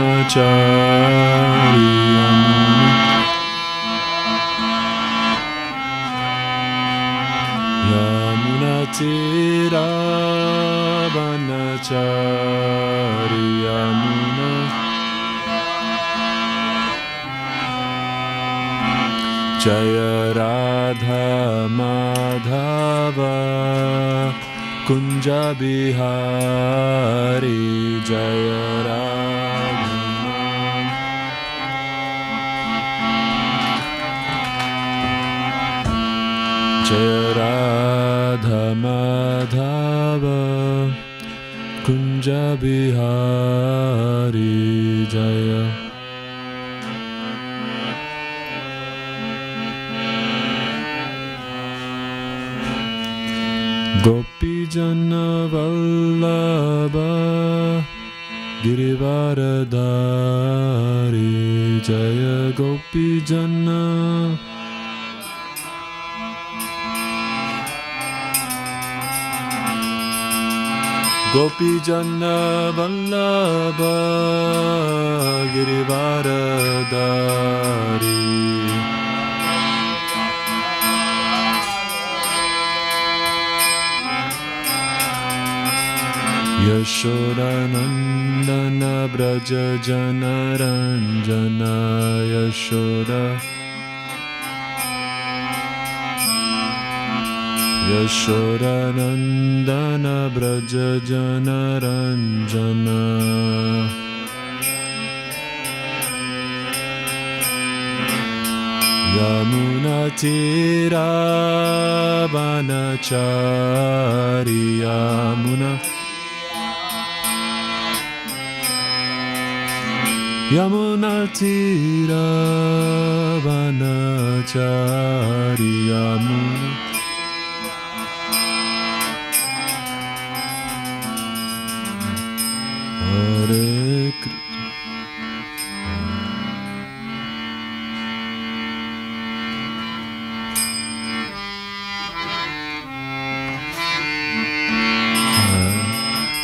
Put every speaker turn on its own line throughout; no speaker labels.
Yamunatiravanachari Yamunatiravanachari Yamuna Jaya Radha Madhava Kunja Bihari Jaya Radha Jaya Radha Madhava Kunja Bihari Jaya Gopi Jana Vallabha Girivaradari Jaya Gopi Jana Gopi Jana Vallabha Girivaradari Yashodanandana Braja Janaranjana Yashoda Yashodanandana Braja Janaranjana Yamunatiravanachari Yamuna Yamunatiravanachari Yamuna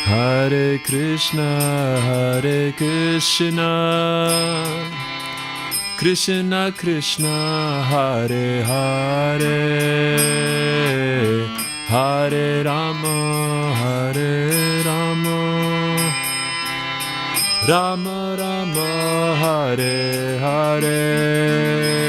Hare Krishna Hare Krishna Krishna Krishna Hare Hare Hare Rama Rama Rama Hare Hare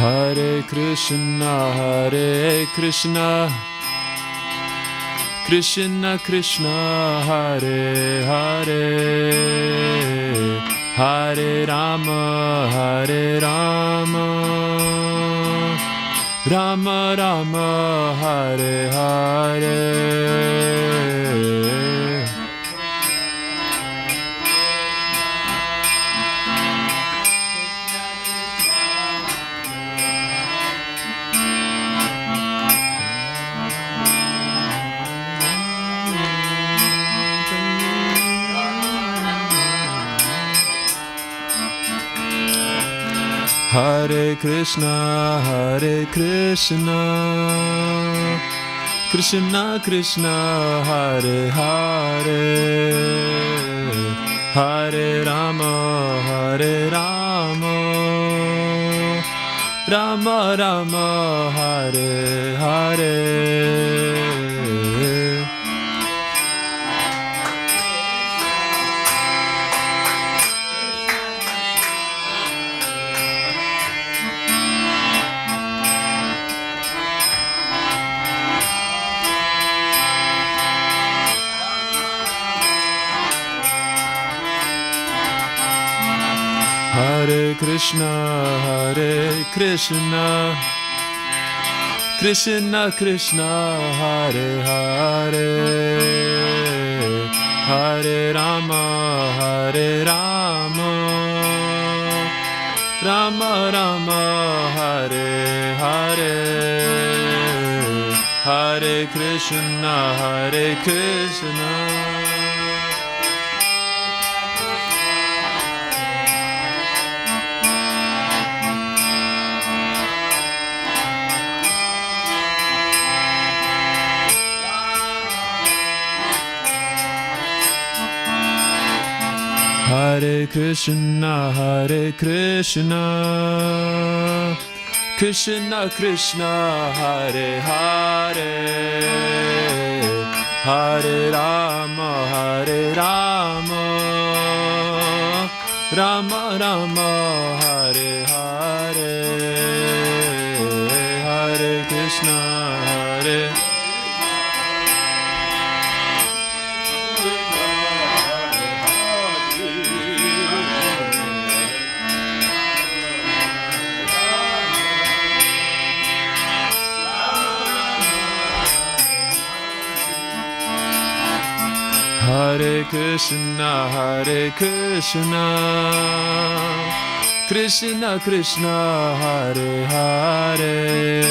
Hare Krishna Krishna Krishna Hare Hare Hare Rama Rama Rama Hare Hare Hare Krishna Krishna Krishna Hare Hare Hare Rama Rama Rama Hare Hare Hare Krishna Krishna Krishna Hare Hare Hare Rama Rama Rama Hare Hare Hare Krishna Hare Krishna Hare Krishna, Krishna Krishna, Hare Hare, Hare Rama, Rama Rama, Hare Hare, Hare Krishna, Hare Hare Krishna, Krishna Krishna, Hare Hare,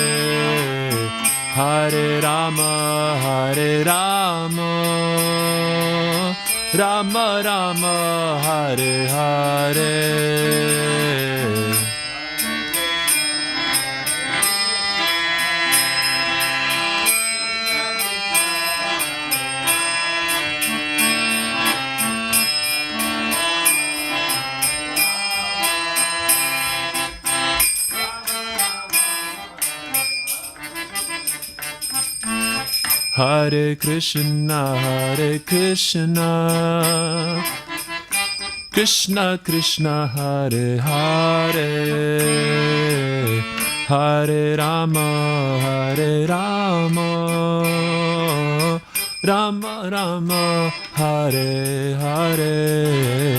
Hare Rama, Rama Rama, Hare Hare. Hare Krishna, Krishna Krishna, Hare Hare, Hare Rama, Rama Rama, Hare Hare.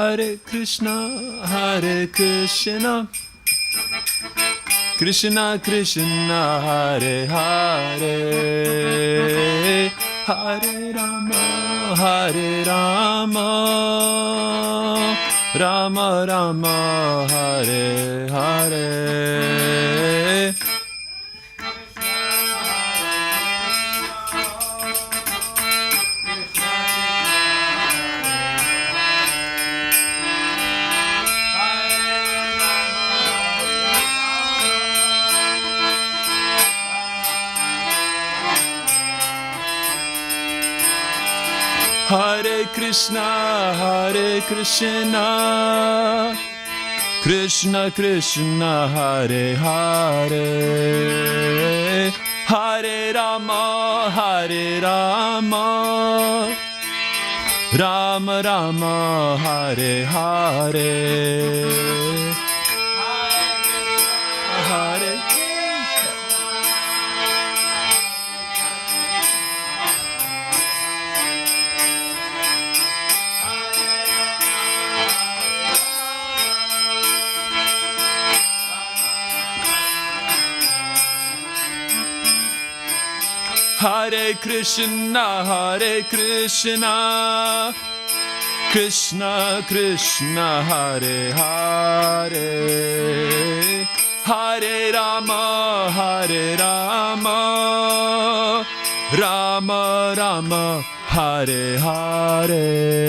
Hare Krishna, Krishna Krishna, Hare Hare, Hare Rama, Rama Rama, Hare Hare. Hare Krishna, Krishna Krishna, Hare Hare, Hare Rama, Rama Rama, Hare Hare. Hare Hare Krishna, Krishna Krishna, Hare Hare, Hare Rama, Rama Rama, Hare Hare.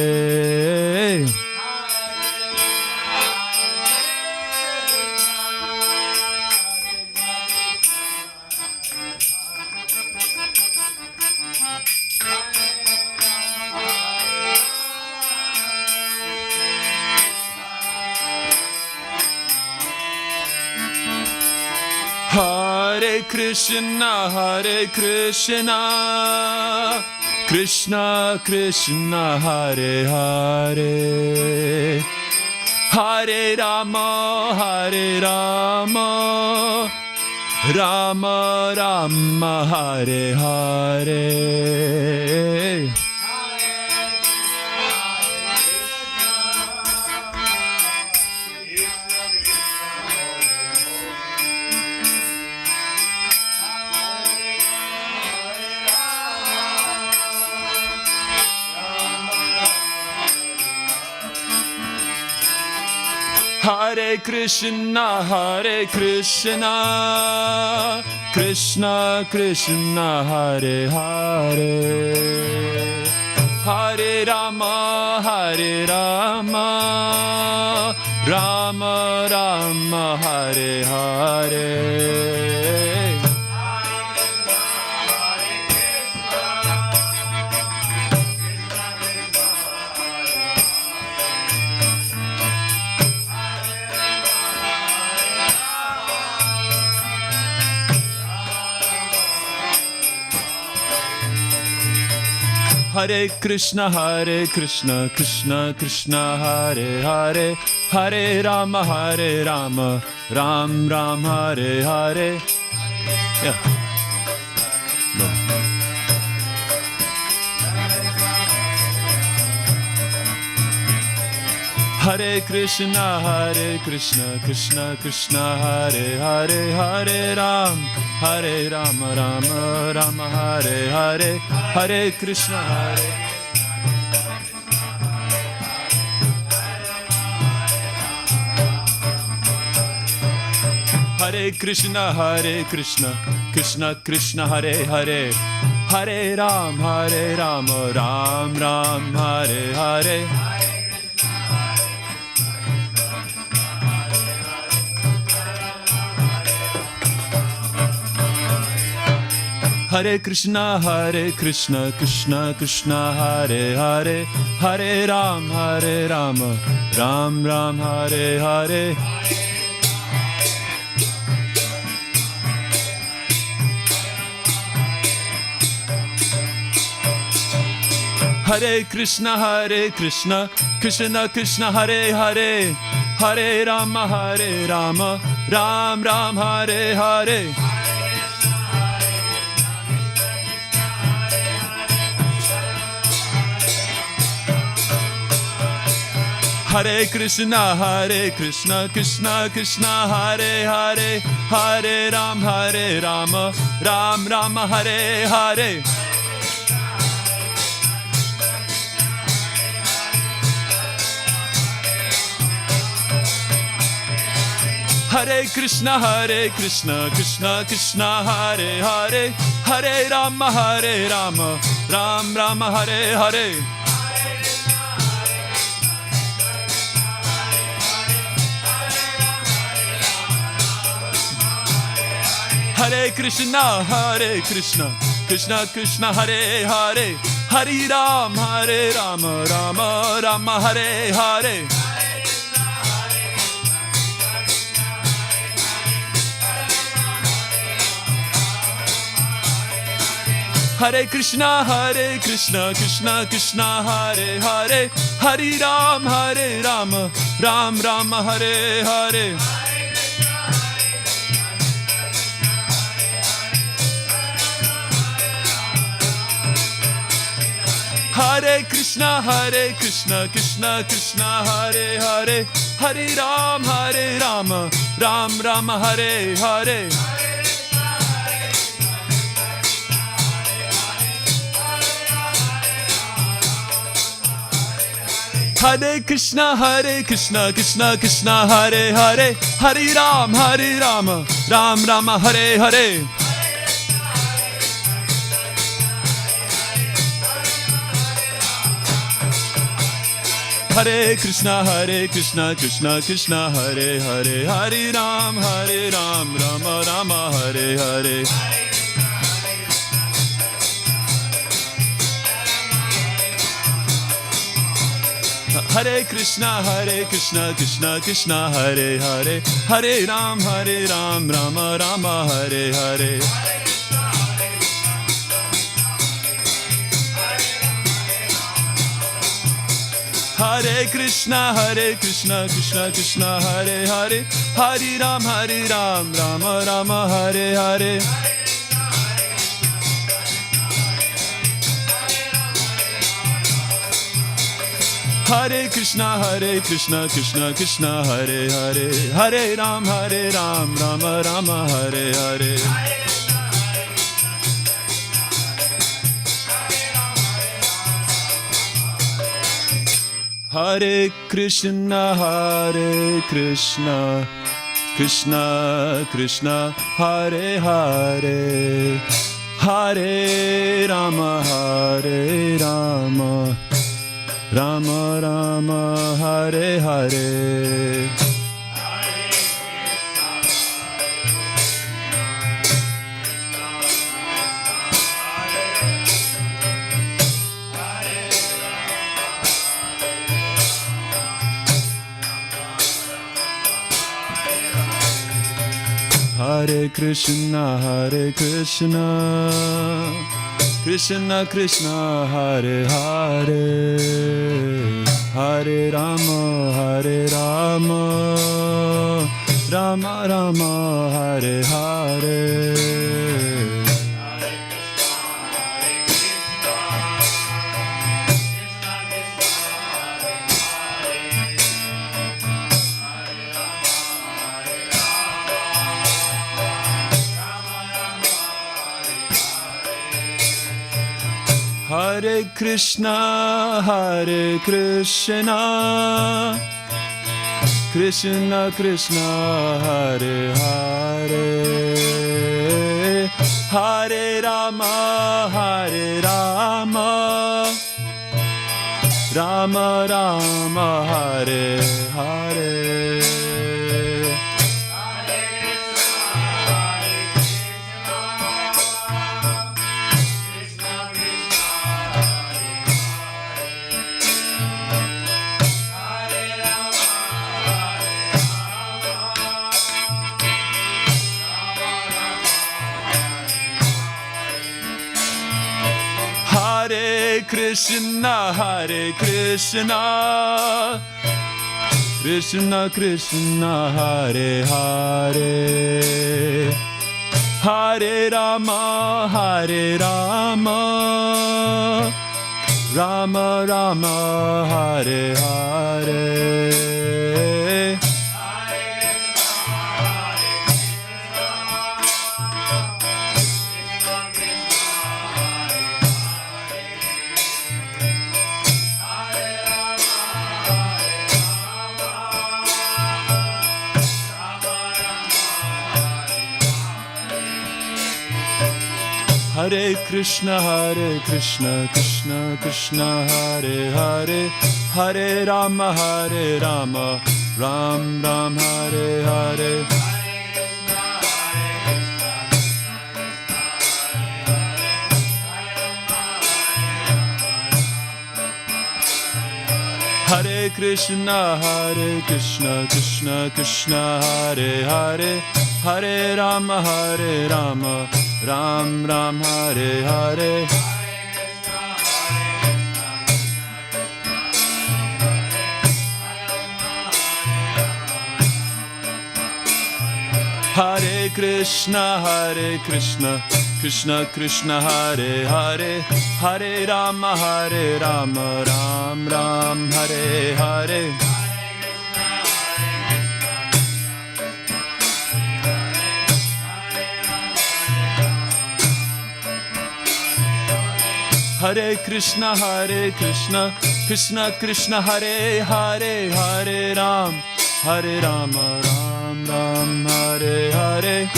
Hare Krishna, Krishna Krishna, Hare Hare, Hare Rama, Rama Rama Hare Hare. Hare Krishna, Krishna Krishna, Hare Hare, Hare Rama, Rama Rama, Hare Hare. Hare Krishna, Krishna Krishna, Hare Hare, Hare Rama, Ram Ram, Hare Hare. Yeah. No. Hare Krishna, Krishna Krishna, Hare Hare, Hare Ram, Rama Rama, Hare Hare, Hare Krishna, Hare Krishna, Krishna Krishna, Hare Hare, Hare Rama, Ram Ram, Hare Hare. Hare Krishna, Krishna Krishna, Hare Hare, Hare Rama, Ram Ram, Hare Hare. Hare Krishna, Krishna Krishna, Hare Hare, Hare Rama, Ram Ram, Hare Hare. Hare Krishna, Krishna Krishna, Hare Hare, Hare Rama, Ram Ram, Hare Hare. Hare Krishna, Krishna Krishna, Hare Hare, Hare Rama, Ram Ram, Hare Hare. Hare Krishna, Krishna Krishna, Hare Hare, Hare Rama, Rama Rama, Hare Hare. Hare Krishna, Krishna Krishna, Hare Hare, Hare Rama, Ram Rama, Hare Hare. Hare Krishna, Krishna Krishna, Hare Hare, Hare Rama, Ram Rama, Hare Hare. Hare Krishna, Krishna Hare Hare, Hare Rama, Ram Rama, Hare Hare. Hare Krishna, Krishna Krishna, Hare Hare, Hare Ram, Rama Rama, Hare Hare. Hare Krishna, Krishna Krishna, Hare Hare, Hare Ram, Rama Rama, Hare Hare. Hare Krishna, Krishna Krishna, Hare Hare, Hare Ram, Rama Rama, Hare Hare. Hare Krishna, Krishna Krishna, Hare Hare, Hare Ram, Rama Rama, Hare Hare. Hare Krishna, Krishna Krishna, Hare Hare, Hare Rama, Rama Rama, Hare Hare. Hare Krishna, Krishna Krishna, Hare Hare, Hare Rama, Rama Rama, Hare Hare. Hare Krishna, Krishna Krishna, Hare Hare, Hare Rama, Rama Rama, Hare Hare. Hare Krishna, Krishna Krishna, Hare Hare, Hare Rama, Rama Rama, Hare Hare. Hare Krishna, Krishna Krishna, Hare Hare, Hare Rama, Ram Ram, Hare Hare. Hare Krishna, Krishna Krishna, Hare Hare, Hare Rama, Ram Ram, Hare Hare. Hare Krishna, Krishna Krishna, Hare Hare, Hare Rama, Ram Ram, Hare Hare. Hare Krishna, Krishna Krishna, Hare Hare, Hare Ram, Ram Ram, Hare Hare.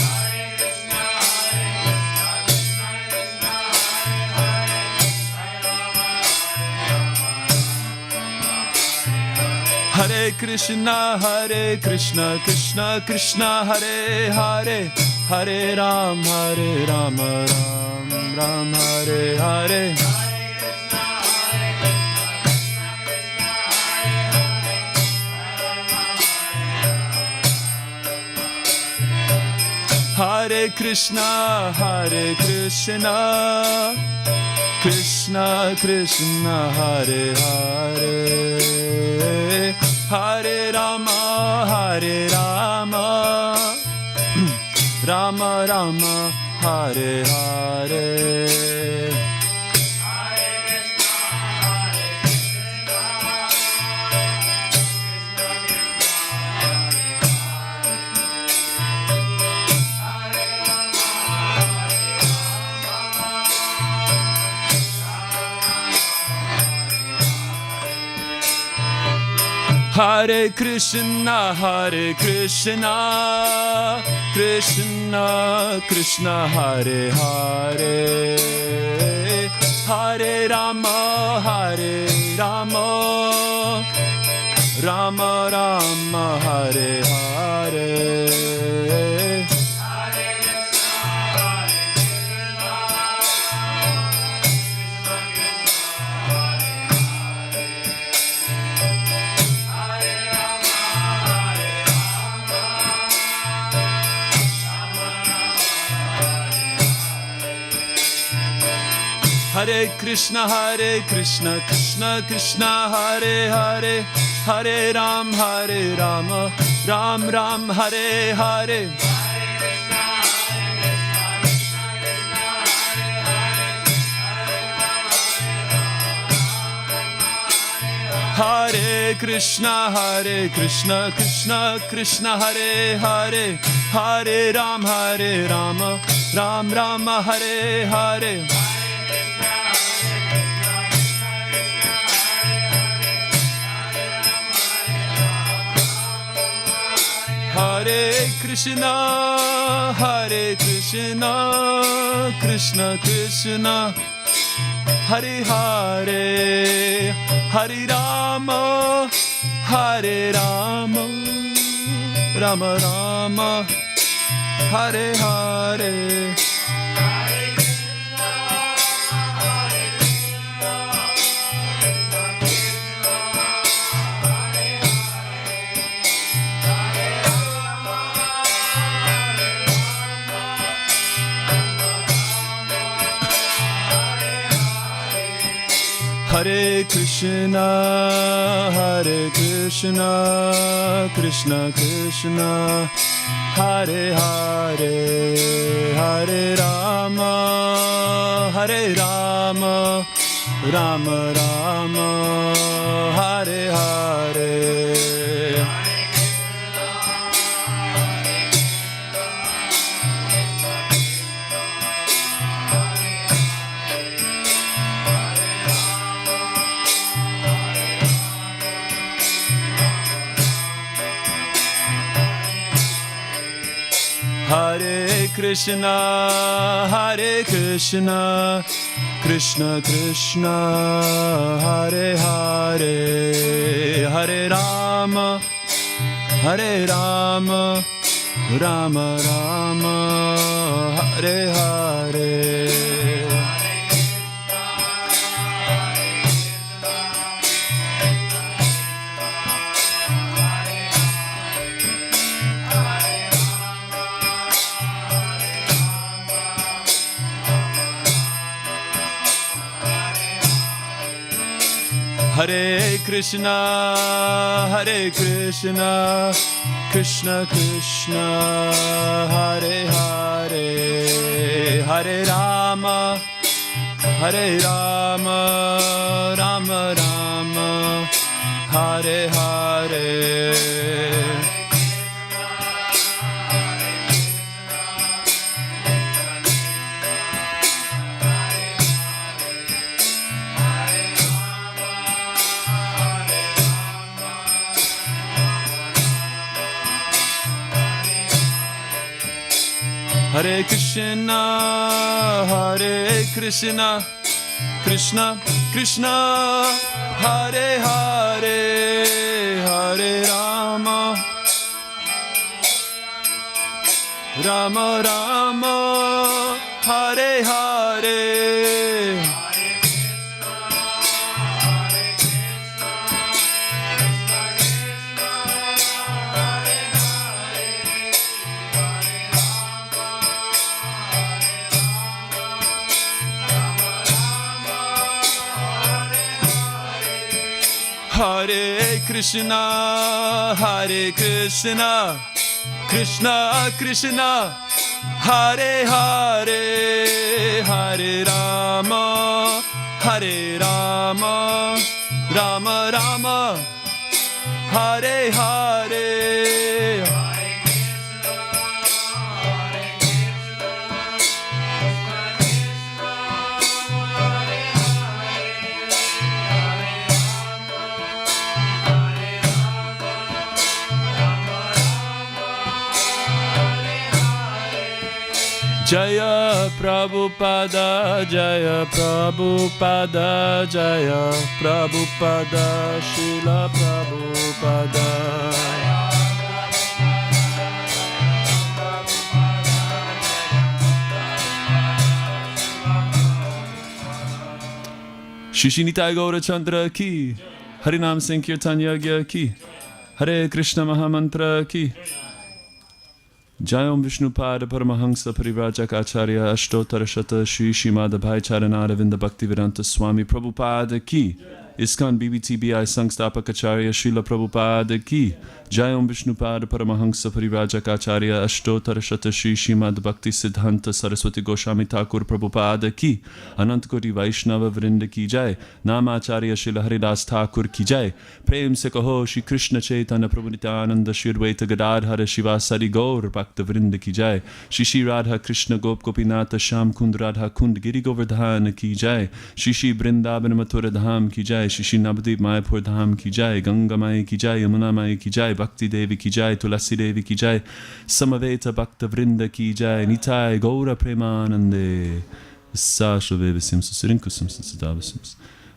Hare Krishna, Krishna Krishna, Hare Hare, Hare Ram, Ram Ram, Hare Hare. Hare Krishna, Krishna Krishna, Hare Hare, Hare Rama, Rama Rama, Hare Hare. Hare Krishna, Krishna Krishna, Hare Hare, Hare Rama, Rama Rama, Hare Hare. Hare Krishna, Krishna Krishna, Hare Hare, Hare Rama, Ram Ram, Hare Hare. Hare Krishna, Krishna Krishna, Hare Hare, Hare Rama, Ram Ram, Hare Hare. Hare Krishna, Krishna Krishna, Hare Hare, Hare Rama, Rama Rama, Hare Hare. Hare Krishna, Krishna Krishna, Hare Hare, Hare Rama, Rama Rama, Hare Hare. Hare Krishna, Krishna Krishna, Hare Hare, Hare Rama, Rama Rama, Hare Hare. Hare Krishna, Krishna Krishna, Hare Hare, Hare Rama, Rama Rama, Hare Hare. Hare Krishna, Krishna Krishna, Hare Hare, Hare Rama, Rama Rama, Hare Hare. Hare Krishna, Hare Krishna, Krishna Krishna, Hare Hare, Hare Rama, Hare Rama, Rama Rama, Hare Hare. Jaya Prabhupada, Jaya Prabhupada, Jaya Prabhupada, Srila Prabhupada. Shishinitai Gaura Chandra ki, Harinam Sankirtan Yagya ki, Hare Krishna Mahamantra ki. Jayam Vishnupada Paramahansa Parivrajaka Acharya Ashtotarashata Shri Shrimad Abhay Charanaravinda Bhaktivedanta Swami Prabhupada ki. ISKCON BBTBI Sangsthapak Acharya Srila Prabhupada ki. Jayam Vishnupada Paramahansa Parivrajaka Acharya Ashtotarashata Shri Shrimad Bhakti Siddhanta Saraswati Goswami Thakur Prabhupada ki. Anantakoti Vaishnava Vrinda ki jai. Namacharya Srila Haridas Thakur ki jai. Prem se kaho Shri Krishna Chaitanya Prabhu Nityananda Shri Advaita Gadadhara Shivasari Gaur Bhakta Vrinda ki jai. Shri Shri Radha Krishna Gop Gopinata Sham Kund Radha Kund Giri Govardhana ki jai. Shri Shri Vrindavan Mathura Dham ki jai. Shri Shri Navadvip Mayapur Dham ki jai. Ganga Mai ki jai. Yamuna Mai ki jai. Bhakti Devi ki jai. Tulasi Devi ki jai. Samaveta Bhakta Vrinda ki jai. Nitai Gaura Premanande. Vissashave Visim Susirinkusam Siddhavasim.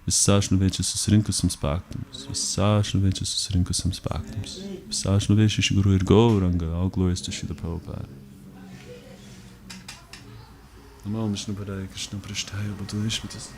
Vissashnuvecha Susirinkusam Spaktams. Vissashnuvecha Susirinkusam Spaktams. Vissashnuvecha Shri Guru Gauranga. All glories to Srila Prabhupada. Namo Vishnu Padaya Krishna Prasthaya Bhutavishmitas.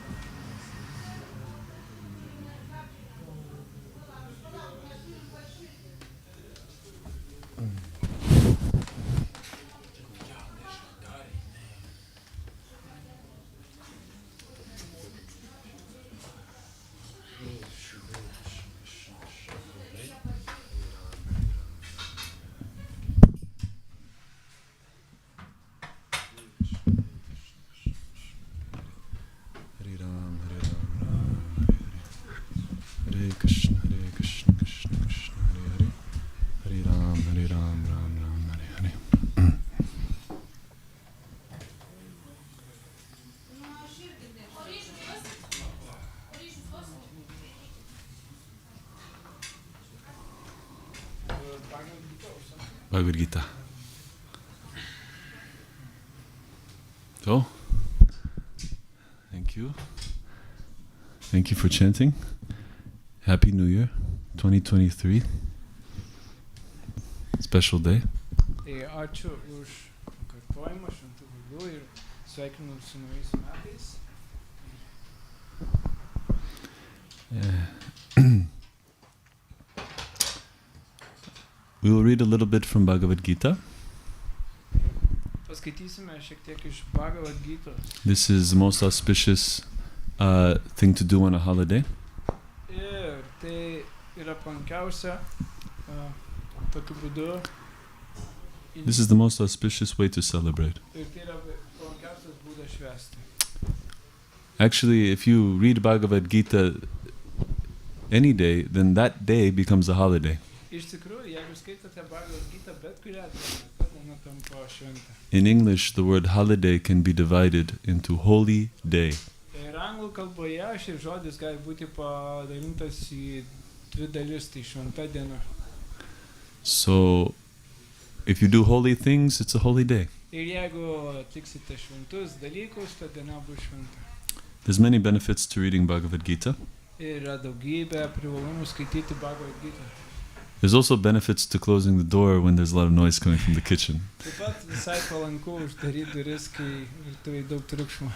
Bhagavad Gita. So, thank you. Thank you for chanting. Happy New Year, 2023. Special day.
Ačiū už kartojimą šventų vardų ir sveikinu su naujais metais.
We will read a little bit from Bhagavad Gita.
Paskaitysime šiek tiek iš Bhagavad Gitos.
This is the most auspicious thing to do on a holiday.
Ir tai yra palankiausia tokiu būdu.
This is the most auspicious way to celebrate.
Ir tai yra palankiausias būdas švęsti.
Actually, if you read Bhagavad Gita any day, then that day becomes a holiday.
Iš tikrųjų, jeigu skaitote Bhagavad Gita bet kurią dieną, ta diena tampa šventė.
In English, the word holiday can be divided into holy day.
Ir anglų kalboje šis žodis gali būti padalintas į dvi dalis, tai šventa diena.
So, if you do holy things, it's a holy day.
Ir jeigu atliksite šventus dalykus, ta diena bus šventa.
There's many benefits to reading Bhagavad Gita.
Yra daugybė privalumų skaityti Bhagavad Gita.
There's also benefits to closing the door when there's a lot of noise coming from the kitchen.
Taip pat visai palanku uždaryti duris, kai virtuvėje daug triukšmo.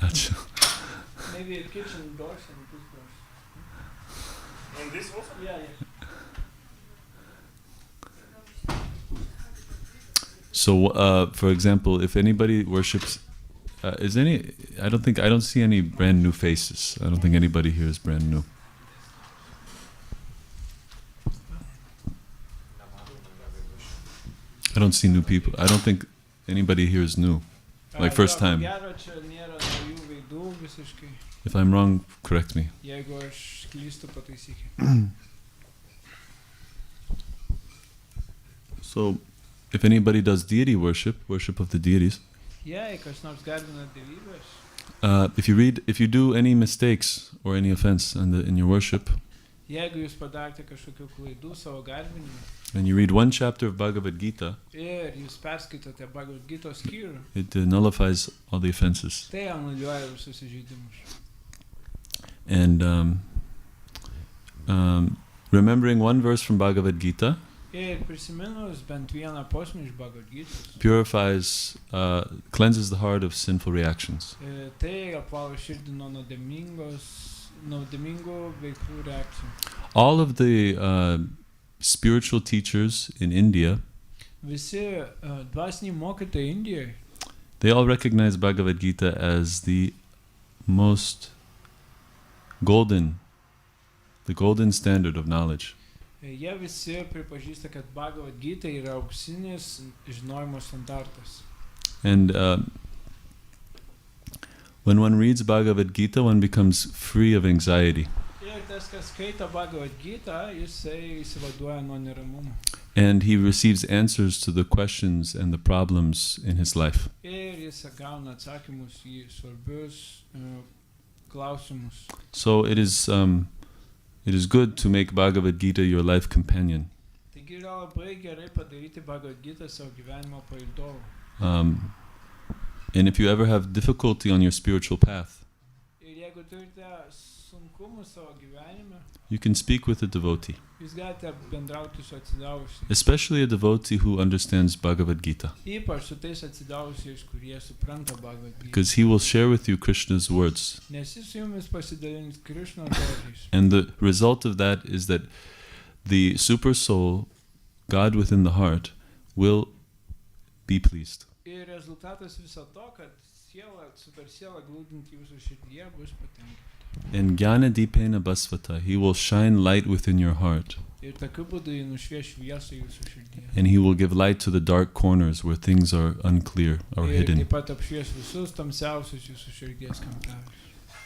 Ačiū.
Maybe a kitchen doors and toothbrush.
And this also?
Yeah.
So, for example, if anybody worships I don't see any brand new faces. I don't think anybody here is brand new. I don't see new people. I don't think anybody here is new. Like first time.
Gero, čia nėra naujų veidų visiškai.
If I'm wrong, correct me.
Jeigu aš klystu, pataisykit.
So, if anybody does deity worship of the deities,
Jei kas nors garbina dievybės,
if you do any mistakes or any offense in your worship,
jeigu jūs padarėte kažkokių klaidų savo garbinime,
and you read one chapter of Bhagavad Gita,
ir jūs perskaitote Bhagavad Gita skyrių,
it nullifies all the offenses.
tai anuliuoja visus įžeidimus.
And remembering one verse from Bhagavad Gita
Ir prisiminus bent vieną posmį iš Bhagavad Gitos,
purifies, cleanses the heart of sinful reactions.
Tai apvalo širdį nuo nuodėmingų veiklų reakcijų.
All of the spiritual teachers in India,
Visi dvasiniai mokytojai Indijoje,
they all recognize Bhagavad Gita as the golden standard of knowledge.
jie visi pripažįsta, kad Bhagavad Gita yra auksinis žinojimo standartas.
And when one reads Bhagavad Gita, one becomes free of anxiety.
Ir tas, kas skaito Bhagavad Gita, jisai įsivaduoja nuo neramumo.
And he receives answers to the questions and the problems in his life.
Ir jis gauna atsakymus į svarbius klausimus.
So it is good to make Bhagavad Gita your life companion.
Taigi yra labai gerai padaryti Bhagavad Gita savo gyvenimo palydovą.
And if you ever have difficulty on your spiritual path,
Ir jeigu turite sunkumų savo gyvenime,
you can speak with a devotee,
jūs galite bendrauti su atsidavusiais.
especially a devotee who understands Bhagavad Gita,
Ypač su tais atsidavusiais, kurie supranta Bhagavad Gita.
because he will share with you Krishna's words.
Nes jis su jumis pasidalins Krishnos žodžiais.
And the result of that is that the super soul, God within the heart, will be pleased.
Ir rezultatas viso to, kad super siela glūdinti jūsų širdyje bus patenkinta.
And Jnana Dipena Basvata, he will shine light within your heart.
Ir tokiu būdu jį nušvies šviesą jūsų širdyje.
And he will give light to the dark corners where things are unclear or
Ir
hidden.
taip pat apšvies visus tamsiausius jūsų širdies kampelius.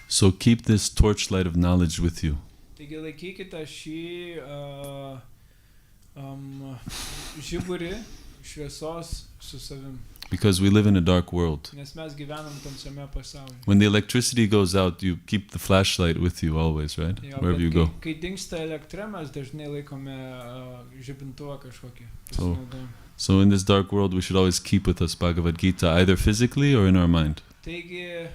So keep this torchlight of knowledge with you.
Taigi laikykite šį žiburį šviesos su savim.
Because we live in a dark world.
Nes mes gyvenam tamsiame pasaulyje.
When the electricity goes out, you keep the flashlight with you always, right?
Jo,
Wherever
bet
you go.
Kai dingsta elektra, mes dažnai laikome žibintuvą kažkokį.
So-
pasinaudojam.
So in this dark world, we should always keep with us Bhagavad Gita, either physically or in our mind.
Taigi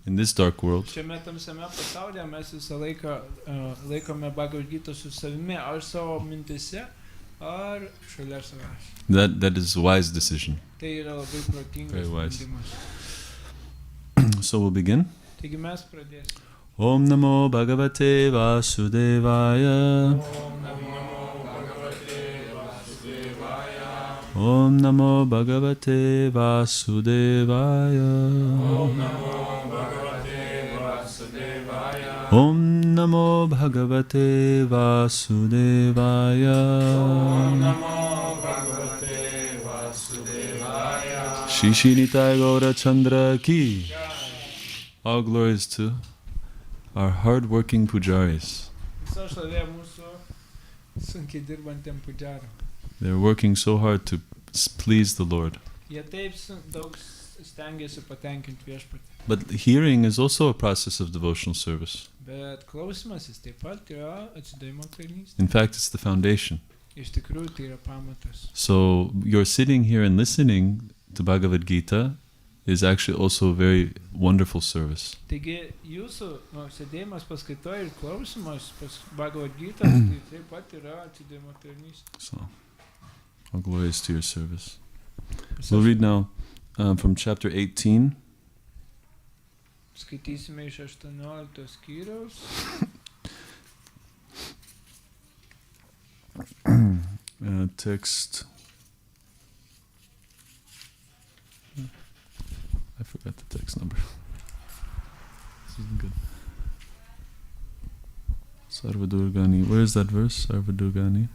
In this dark world,
šiame tamsiame pasaulyje mes visą laiką laikome Bhagavad Gita su savimi, ar savo mintise, ar šalia savęs.
that is a wise decision.
Tai yra labai protingas
Very wise.
sprendimas.
So we'll begin.
Taigi mes pradėsime.
Om Namo Bhagavate Vasudevaya. Om Namo Bhagavate Vasudevaya. Om Namo Bhagavate Vasudevaya. Shishi Nitai Gaura Chandra Ki. All glories to our hard-working pujaris.
Visa šlovė mūsų sunkiai dirbantiem pudžiaram.
They're working so hard to please the Lord.
Jie taip daug stengiasi patenkinti viešpatį.
But hearing is also a process of devotional service.
Bet klausimasis taip pat yra atsidavimo tarnystė.
In fact, it's the foundation.
Iš tikrųjų tai yra pamatas.
So you're sitting here and listening to Bhagavad Gita is actually also a very wonderful service.
Taigi jūsų sėdėjimas paskaitoje ir klausimas pas Bhagavad Gita tai taip pat yra atsidavimo tarnystė.
So, all glories to your service. We'll read now from chapter 18.
Skaitysime iš 18 skyriaus.
Text. forgot the text number. This isn't good. Sarvadurgani. Where is that verse? Sarvadurgani.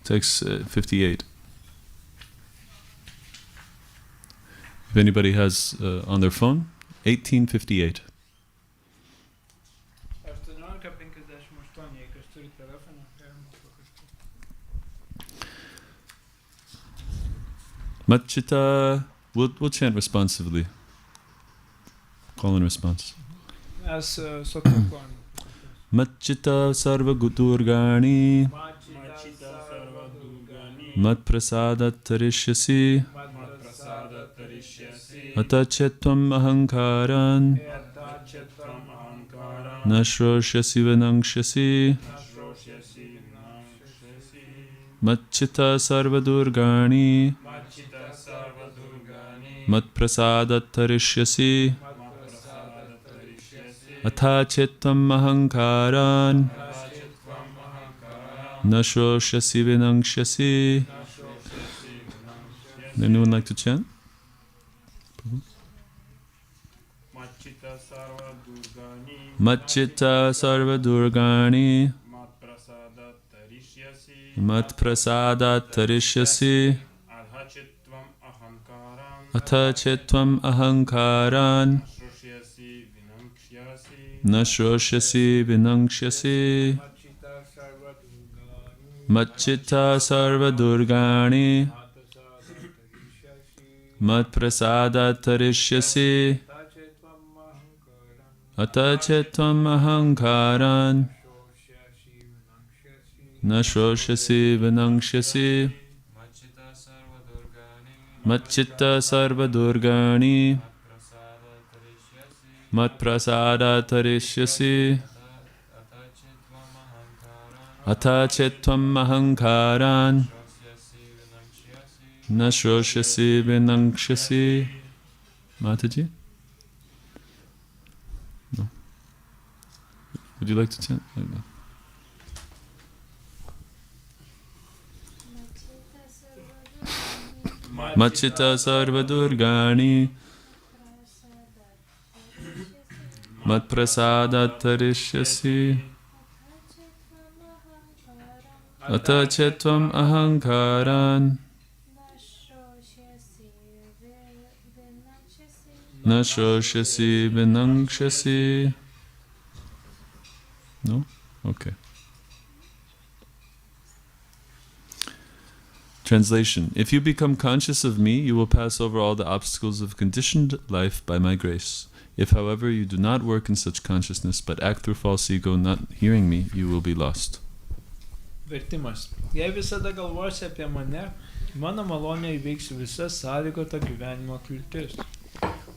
Text 58. If anybody has on their phone, 1858. Machita, we'll chant responsively. Call and response.
As
Machita sarva guturgani mat prasada tarishyasi atachetvam ahankaran nashroshasi vinangshasi Machita sarva durgani mat prasada tarishyasi atachetvam ahankaran nashroshasi vinangshasi. Anyone like to chant? Machita sarva durgani mat prasada tarishyasi atachetvam ahankaran nashroshasi vinangshasi. Machita sarva durgani mat prasada tarishyasi atachetvam ahankaran nashroshasi vinangshasi. Machita sarva durgani mat prasada tarishyasi atachetvam ahankaran nashroshasi vinangshasi. Mataji? No. Would you like to chant? Machita sarva durgani mat prasada tarishyasi atachetvam ahankaran nashroshasi vinangshasi. No? Okay. Translation. If you become conscious of me, you will pass over all the obstacles of conditioned life by my grace. If, however, you do not work in such consciousness, but act through false ego, not hearing me, you will be lost.
Vertimas. Jei visada galvosi apie mane, mano malonė įveiks visas sąlygoto gyvenimo kliūtis.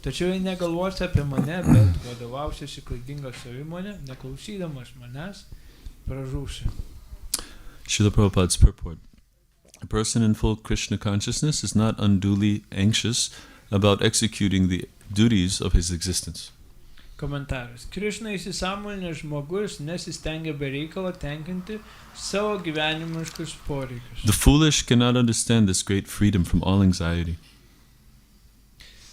Tačiau jei negalvosi apie mane, bet vadovausiesi klaidinga savimonė, neklausydamas manęs, pražūsi.
Srila Prabhupada's purport. A person in full Krishna consciousness is not unduly anxious about executing the duties of his existence.
Komentaras. Krishna įsisąmoninęs žmogus nesistengia be reikalo tenkinti savo gyvenimiškus poreikius.
The foolish cannot understand this great freedom from all anxiety.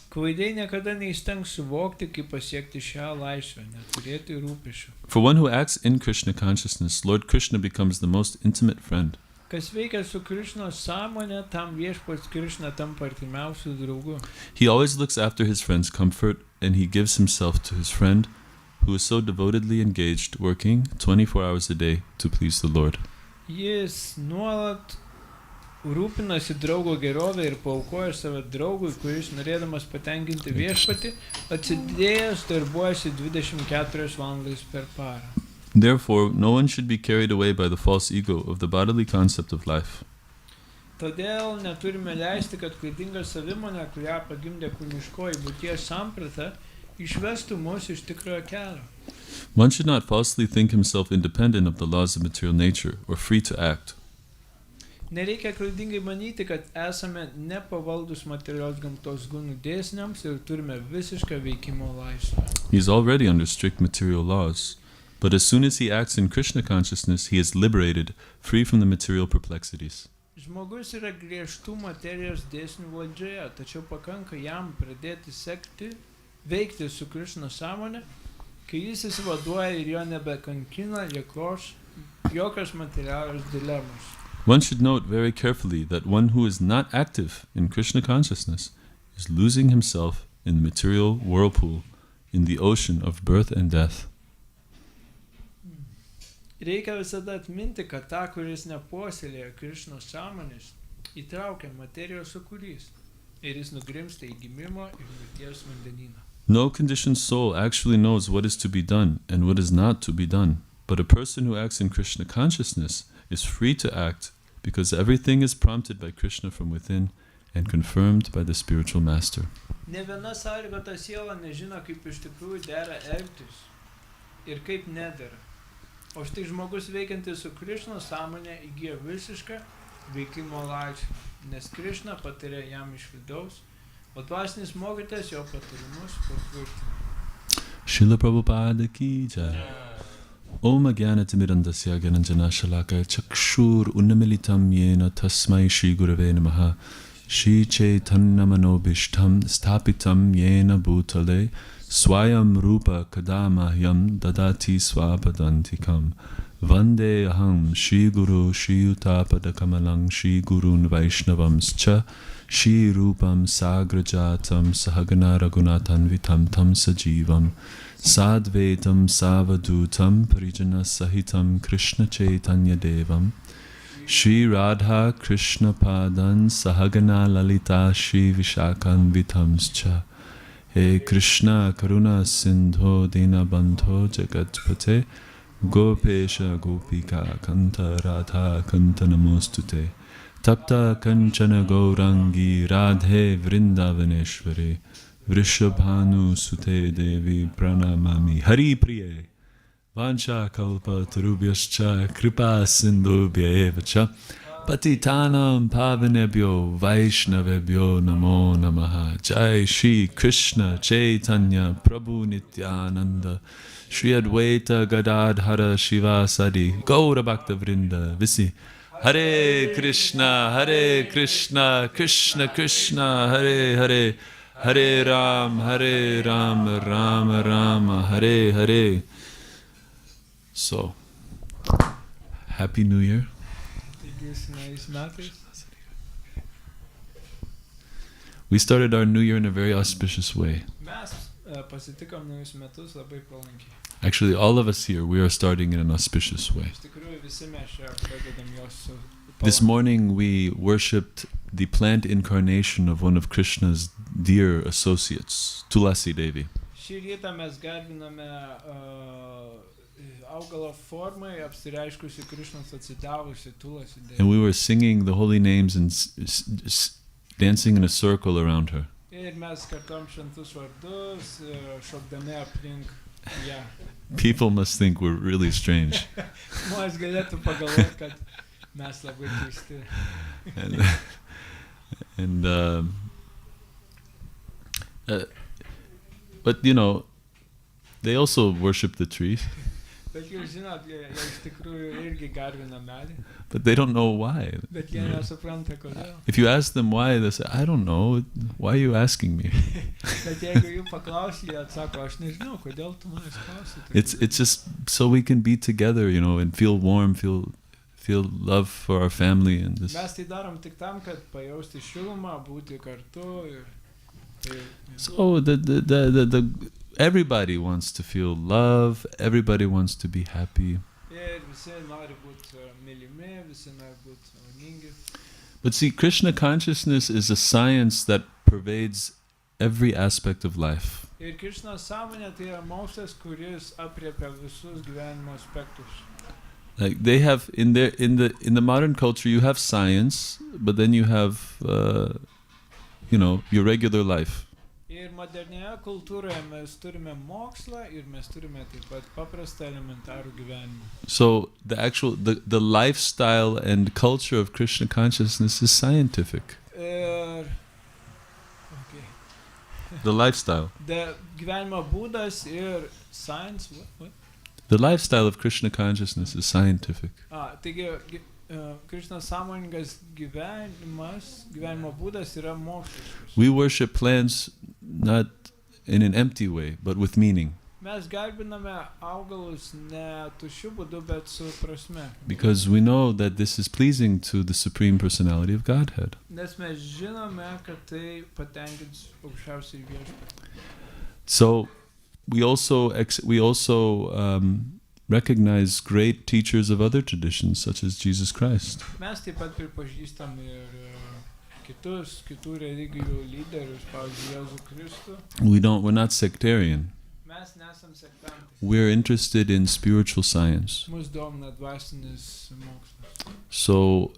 Kvailiai niekada neįstengs suvokti, kaip pasiekti šią laisvę, neturėti rūpesčių.
For one who acts in Krishna consciousness, Lord Krishna becomes the most intimate friend.
Kas veikia su Krishnos sąmonė, tam viešpats Krishna tampa artimiausiu draugu.
He always looks after his friend's comfort, and he gives himself to his friend, who is so devotedly engaged, working 24 hours a day to please the Lord.
Jis nuolat rūpinasi draugo gerovę ir paaukoja save draugui, kuris norėdamas patenkinti viešpatį, atsidėjęs darbuojasi 24 valandas per parą.
Therefore, no one should be carried away by the false ego of the bodily concept of life.
Todėl neturime leisti, kad klaidinga savimonė, kurią pagimdė kūniškoji būties samprata, išvestų mus iš tikrojo kelio.
One should not falsely think himself independent of the laws of material nature or free to act.
Nereikia klaidingai manyti, kad esame nepavaldus materialios gamtos gunų dėsniams ir turime visišką veikimo laisvę.
He is already under strict material laws. But as soon as he acts in Krishna consciousness, he is liberated, free from the material perplexities.
Žmogus yra griežtų materijos dėsnių valdžioje, tačiau pakanka jam pradėti sekti, veikti su Krishna sąmonė, kai jis įsivaduoja ir jo nebekankina jokios materialios dilemos.
One should note very carefully that one who is not active in Krishna consciousness is losing himself in the material whirlpool, in the ocean of birth and death.
Reikia visada atminti, kad tą, kuris nepuoselėja Krišnos sąmonės, įtraukia materijos sūkurys ir jis nugrimsta į gimimo ir mirties vandenyną.
No conditioned soul actually knows what is to be done and what is not to be done, but a person who acts in Krishna consciousness is free to act because everything is prompted by Krishna from within and confirmed by the spiritual master.
Ne viena sąlygota siela nežino, kaip iš tikrųjų dera elgtis ir kaip nedera. O štai žmogus veikiantis su Krišnos sąmonė įgyja visišką veikimo laisvę, nes Krišna patiria jam iš vidaus, o dvasinis mokytojas jo patarimus patvirtina.
Srila Prabhupada ki jai. Om Ajnanatimidandasya Gyananjana Shalakaya Chakshur Unnamilitam Yena Tasmai Shri Gurave Namaha Shri Chaitanya Manobishtam Stapitam Yena Bhutale Swayam Rupa Kadamahyam Dadati Swapadantikam Vande Aham Shri Guru Shri Utapada Kamalang Shri Gurun Vaishnavams Cha Shri Rupam Sagrajatam Sahagana Raghunathan Vitam Tam Sajivam Sadvetam Savadutam Parijana Sahitam Krishna Chaitanya Devam Shri Radha Krishna Padan Sahagana Lalita Shri Vishakan Vitamscha He Krishna Karuna Sindho Dinabandho Jagatpate Gopesha Gopika Kanta Radha Kanta Namostute Tapta Kanchana Gaurangi Radhe Vrindavaneshwari Vrishabhanu Sute Devi Pranamami Hari Priye Vansha Kalpa Tarubhyascha Kripa Sindhubhya Evacha Patitanam Pavanebhyo Vaishnavebhyo Namo Namaha Jai Shri Krishna Chaitanya Prabhu Nityananda Shri Advaita Gadadhara Shivasadi Gaura Bhakta Vrinda Visi Hare Krishna Krishna Krishna Hare Hare Hare Ram Ram Ram Hare Hare. So, Happy New Year. We started our New Year in a very auspicious way. Actually, all of us here, we are starting in an auspicious way. This morning we worshipped the plant incarnation of one of Krishna's dear associates, Tulasi Devi. And we were singing the holy names and dancing in a circle around her. People must think we're really strange. But you know, they also worship the trees. But they don't know why. If you ask them why, they say, I don't know. Why are you asking me? It's just so we can be together, you know, and feel warm, feel love for our family and this. So the everybody wants to feel love, everybody wants to be happy. But see, Krishna consciousness is a science that pervades every aspect of life. Like they have in the modern culture, you have science, but then you have you know, your regular life. So the lifestyle and culture of Krishna consciousness is scientific. The lifestyle.
The gyvenimo būdas ir science, what?
The lifestyle of Krishna consciousness is scientific.
Taigi, Krishna sąmoningas gyvenimo būdas yra moksliškas.
We worship plants not in an empty way, but with meaning.
Mes garbiname augalus ne tuščiu būdu, bet su prasme.
Because we know that this is pleasing to the Supreme Personality of Godhead.
Nes mes žinome, kad tai patenkins aukščiausiai Viešpatį.
So we also recognize great teachers of other traditions, such as Jesus Christ.
Mes taip pat pripažįstam ir kitų religijų lyderius, pavyzdžiui, Jėzų Kristų.
We're not sectarian.
Mes nesam sektantai.
We're interested in spiritual science.
Mus domina dvasinis mokslas.
So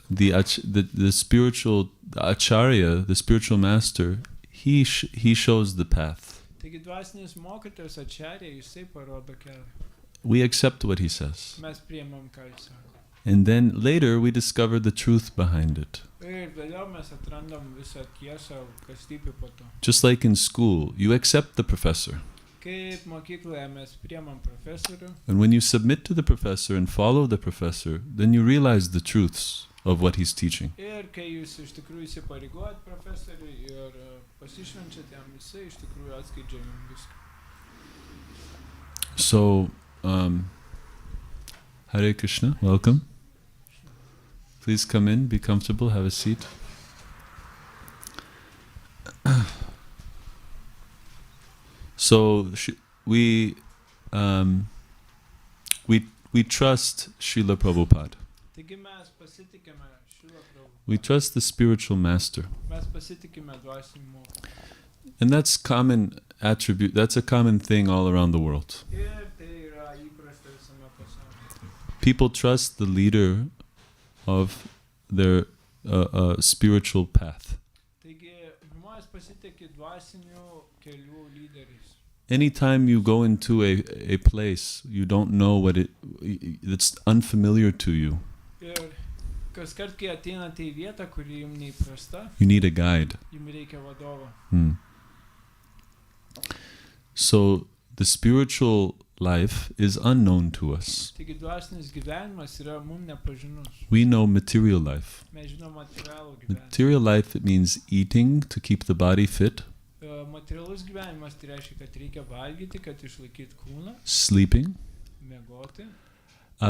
the spiritual acharya, the spiritual master, he shows the path.
Taigi dvasinis mokytojas acharya, jisai parodo kelią.
We accept what he says.
Mes priimam, ką jis sako.
And then later we discover the truth behind it.
Ir vėliau mes atrandam visą tiesą, kas slypi po to.
Just like in school, you accept the professor.
Kaip mokykloje mes priimam profesorių.
And when you submit to the professor and follow the professor, then you realize the truths of what he's teaching.
Ir kai jūs iš tikrųjų įsipareigojat profesoriui ir pasišvenčiat jam, jisai iš tikrųjų atskleidžia jums viską.
So, Hare Krishna, welcome. Please come in, be comfortable, have a seat. So we trust Srila Prabhupada.
Taigi mes pasitikime Srila Prabhu.
We trust the spiritual master.
Mes pasitikime dvasinį mokymą.
And that's common attribute. That's a common thing all around the world.
Ir tai yra įprasta visame pasaulyje.
People trust the leader of their spiritual path.
Taigi žmonės pasitikė dvasinių kelių lyderiais.
Anytime you go into a place, you don't know it's unfamiliar to you.
Ir kaskart, kai ateinate į vietą, kuri jums neįprasta,
You need a guide.
jums reikia vadovo.
So the spiritual life is unknown to us.
Taigi dvasinis gyvenimas yra mums nepažinus.
We know material life.
Mes žinom materialų gyvenimą.
Material life, it means eating to keep the body fit,
Materialus gyvenimas tai reiškia, kad reikia valgyti, kad išlaikyti kūną,
sleeping,
miegoti,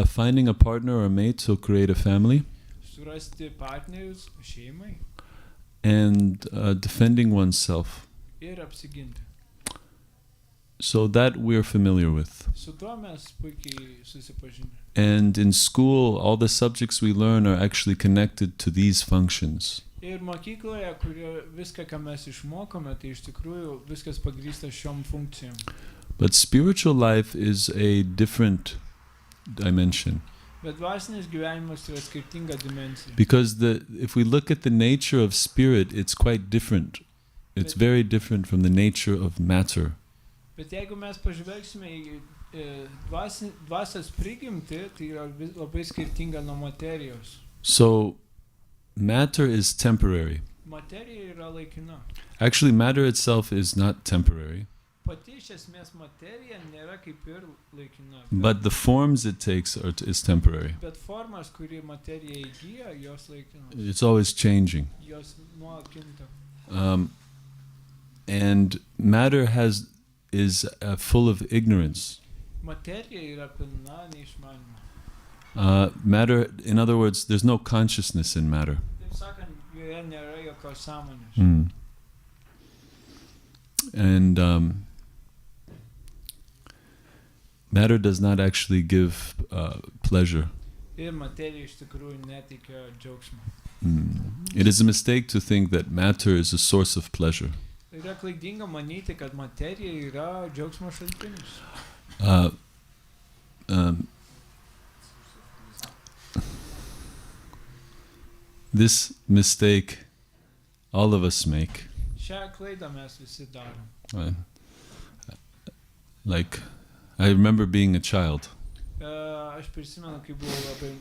finding a partner or a mate to create a family,
surasti partnerius šeimai
and defending oneself.
ir apsiginti.
So that we're familiar with.
Su tuo mes puikiai susipažinę.
And in school, all the subjects we learn are actually connected to these functions.
Ir mokykloje, kurio viską, ką mes išmokome, tai iš tikrųjų viskas pagrįsta šiom funkcijom.
But spiritual life is a different dimension.
Bet dvasinis gyvenimas yra skirtinga dimensija.
Because if we look at the nature of spirit, it's quite different. It's very different from the nature of matter.
Bet jeigu mes pažvelgsime į dvasios prigimtį, tai yra labai skirtinga nuo materijos.
So matter is temporary.
Materija yra laikina.
Actually, matter itself is not temporary.
Pati iš esmės materija nėra kaip ir laikina.
But the forms it takes is temporary.
Bet formas, kuri materija įgyja, jos laikinos.
It's always changing.
Jos nuolat kinta.
And matter is full of ignorance.
Materija yra pilna neišmanymų.
Matter, in other words, there's no consciousness in matter.
Taip sakant, joje nėra jokios sąmonės.
And matter does not actually give pleasure.
Ir materija iš tikrųjų neteikia džiaugsmo.
It is a mistake to think that matter is a source of pleasure.
Yra klaidinga manyti, kad materija yra džiaugsmo šaltinis.
This mistake all of us make.
Šią klaidą mes visi darom.
Like, I remember being a child.
Aš prisimenu, kai buvau labai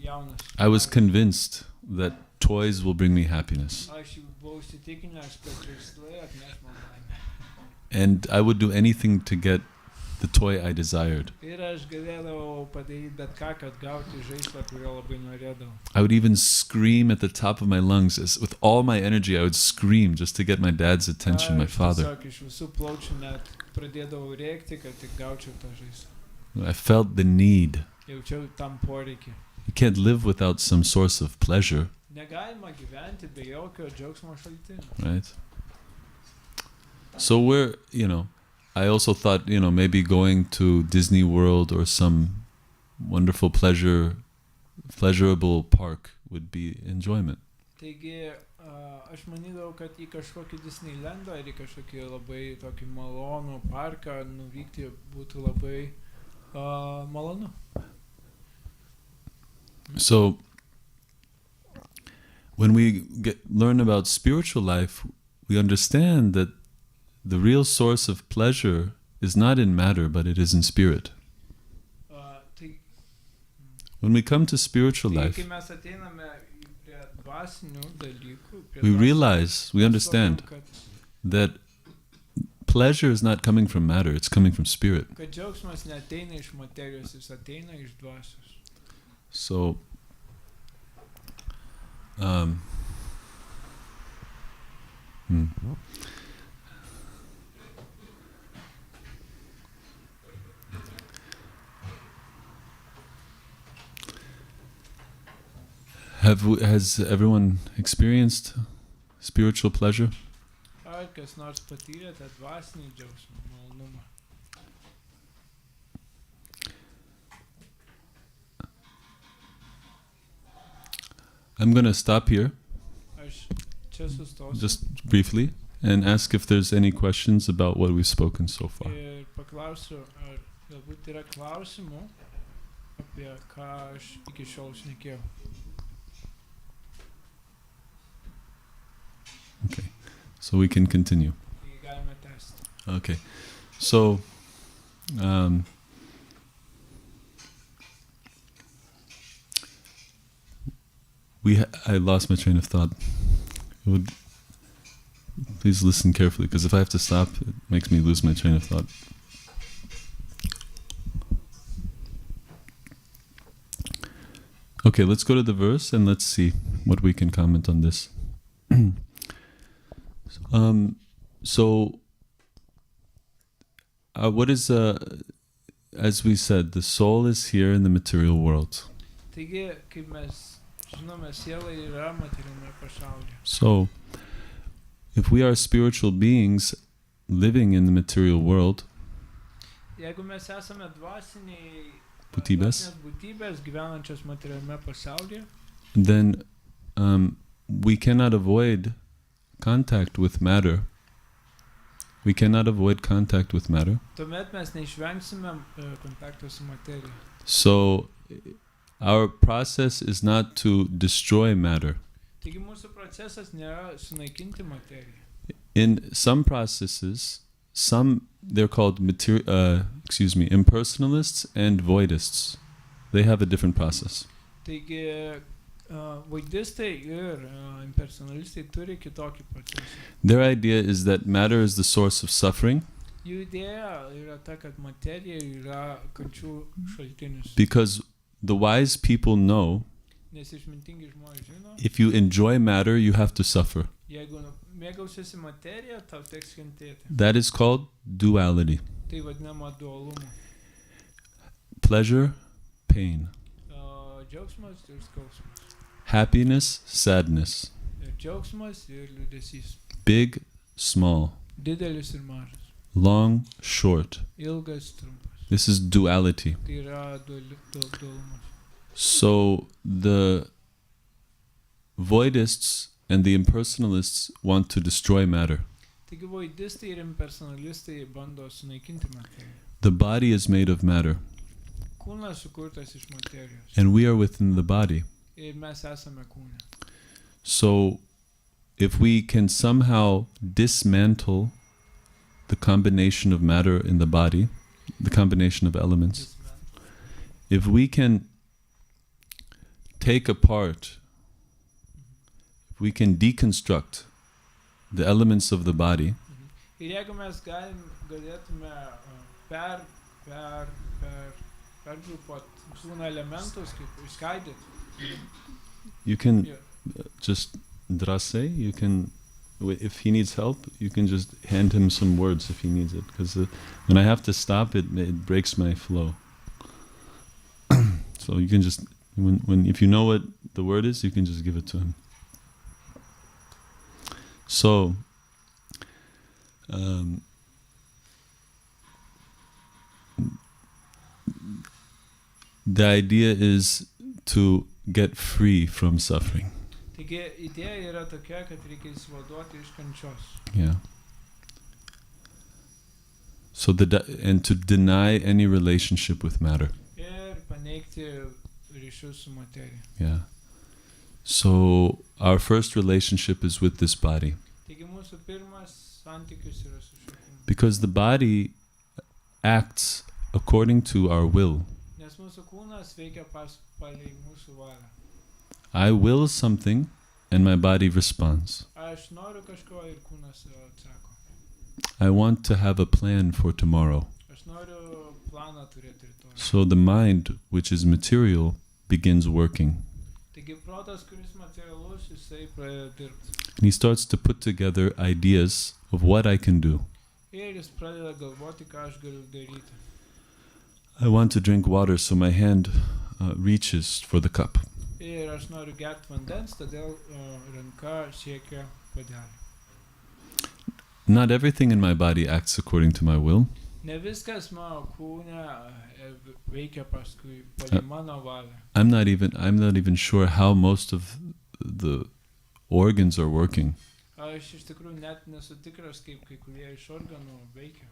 jaunas.
I was convinced that toys will bring me happiness.
Aš buvau įsitikinęs, kad žaislai atneš man laimę.
And I would do anything to get the toy I desired.
Ir aš galėdavau padaryti bet ką, kad gauti žaislą, kurio labai norėdavau.
I would even scream at the top of my lungs. With all my energy, I would scream just to get my dad's attention, my father.
Tiesiog iš visų plaučių net pradėdavau rėkti, kad tik gaučiau tą žaislą.
I felt the need.
Jaučiau tam poreikį.
You can't live without some source of pleasure,
Negalima gyventi be jokio džiaugsmo šaltinio.
right? So I also thought, maybe going to Disney World or some wonderful pleasurable park would be enjoyment.
Taigi, aš manydavau, kad į kažkokį Disneylandą ir į kažkokį labai tokį malonų parką nuvykti būtų labai malonu.
So, when we learn about spiritual life, we understand that the real source of pleasure is not in matter, but it is in spirit. When we come to spiritual life, we realize, we understand that pleasure is not coming from matter, it's coming from spirit. So, has everyone experienced spiritual pleasure? I'm going to stop here, just briefly, and ask if there's any questions about what we've spoken so far. Okay, so we can continue. Okay, so I lost my train of thought. Please listen carefully, because if I have to stop, it makes me lose my train of thought. Okay, let's go to the verse and let's see what we can comment on this. What is, as we said, the soul is here in the material world. So, if we are spiritual beings living in the material world, then we cannot avoid contact with matter. We cannot avoid contact with matter. So, our process is not to destroy matter. In some processes, they're called impersonalists and voidists. They have a different process. Their idea is that matter is the source of suffering, because the wise people know if you enjoy matter, you have to suffer. That is called duality. Pleasure, pain. Happiness, sadness. Big, small. Long, short. This is duality. So the voidists and the impersonalists want to destroy matter. The body is made of matter, and we are within the body. So if we can somehow dismantle the combination of matter in the body, the combination of elements, if we can take apart, if we can deconstruct the elements of the body,
pergrupuot kūno elementus, kaip išskaidyt.
You can
Yeah.
just drase, you can, if he needs help, you can just hand him some words if he needs it. Because when I have to stop, it breaks my flow. So you can just, if you know what the word is, you can just give it to him. So, the idea is to get free from suffering.
Taigi idėja yra tokia, kad reikia išsivaduoti iš kančios.
Yeah. So and to deny any relationship with matter.
Ir paneigti ryšius su materija.
Yeah. So our first relationship is with this body.
Taigi mūsų pirmas santykis yra su šiuo kūnu.
Because the body acts according to our will.
Nes mūsų kūnas veikia palei mūsų valią.
I will something and my body responds.
Aš noriu kažko ir kūnas atsako.
I want to have a plan for tomorrow.
Aš noriu planą turėti rytoj.
So the mind, which is material, begins working.
Taigi protas, kuris materialus, jisai pradeda dirbti.
And he starts to put together ideas of what I can do.
Ir jis pradeda galvoti, ką aš galiu daryti.
I want to drink water, so my hand reaches for the cup.
Ir aš noriu gerti vandens, todėl ranka siekia puodelį.
Not everything in my body acts according to my will.
Ne viskas mano kūne veikia paskui palei mano valią.
I'm not even sure how most of the organs are working.
Aš iš tikrųjų net nesu tikras, kaip kai kurie iš organų veikia.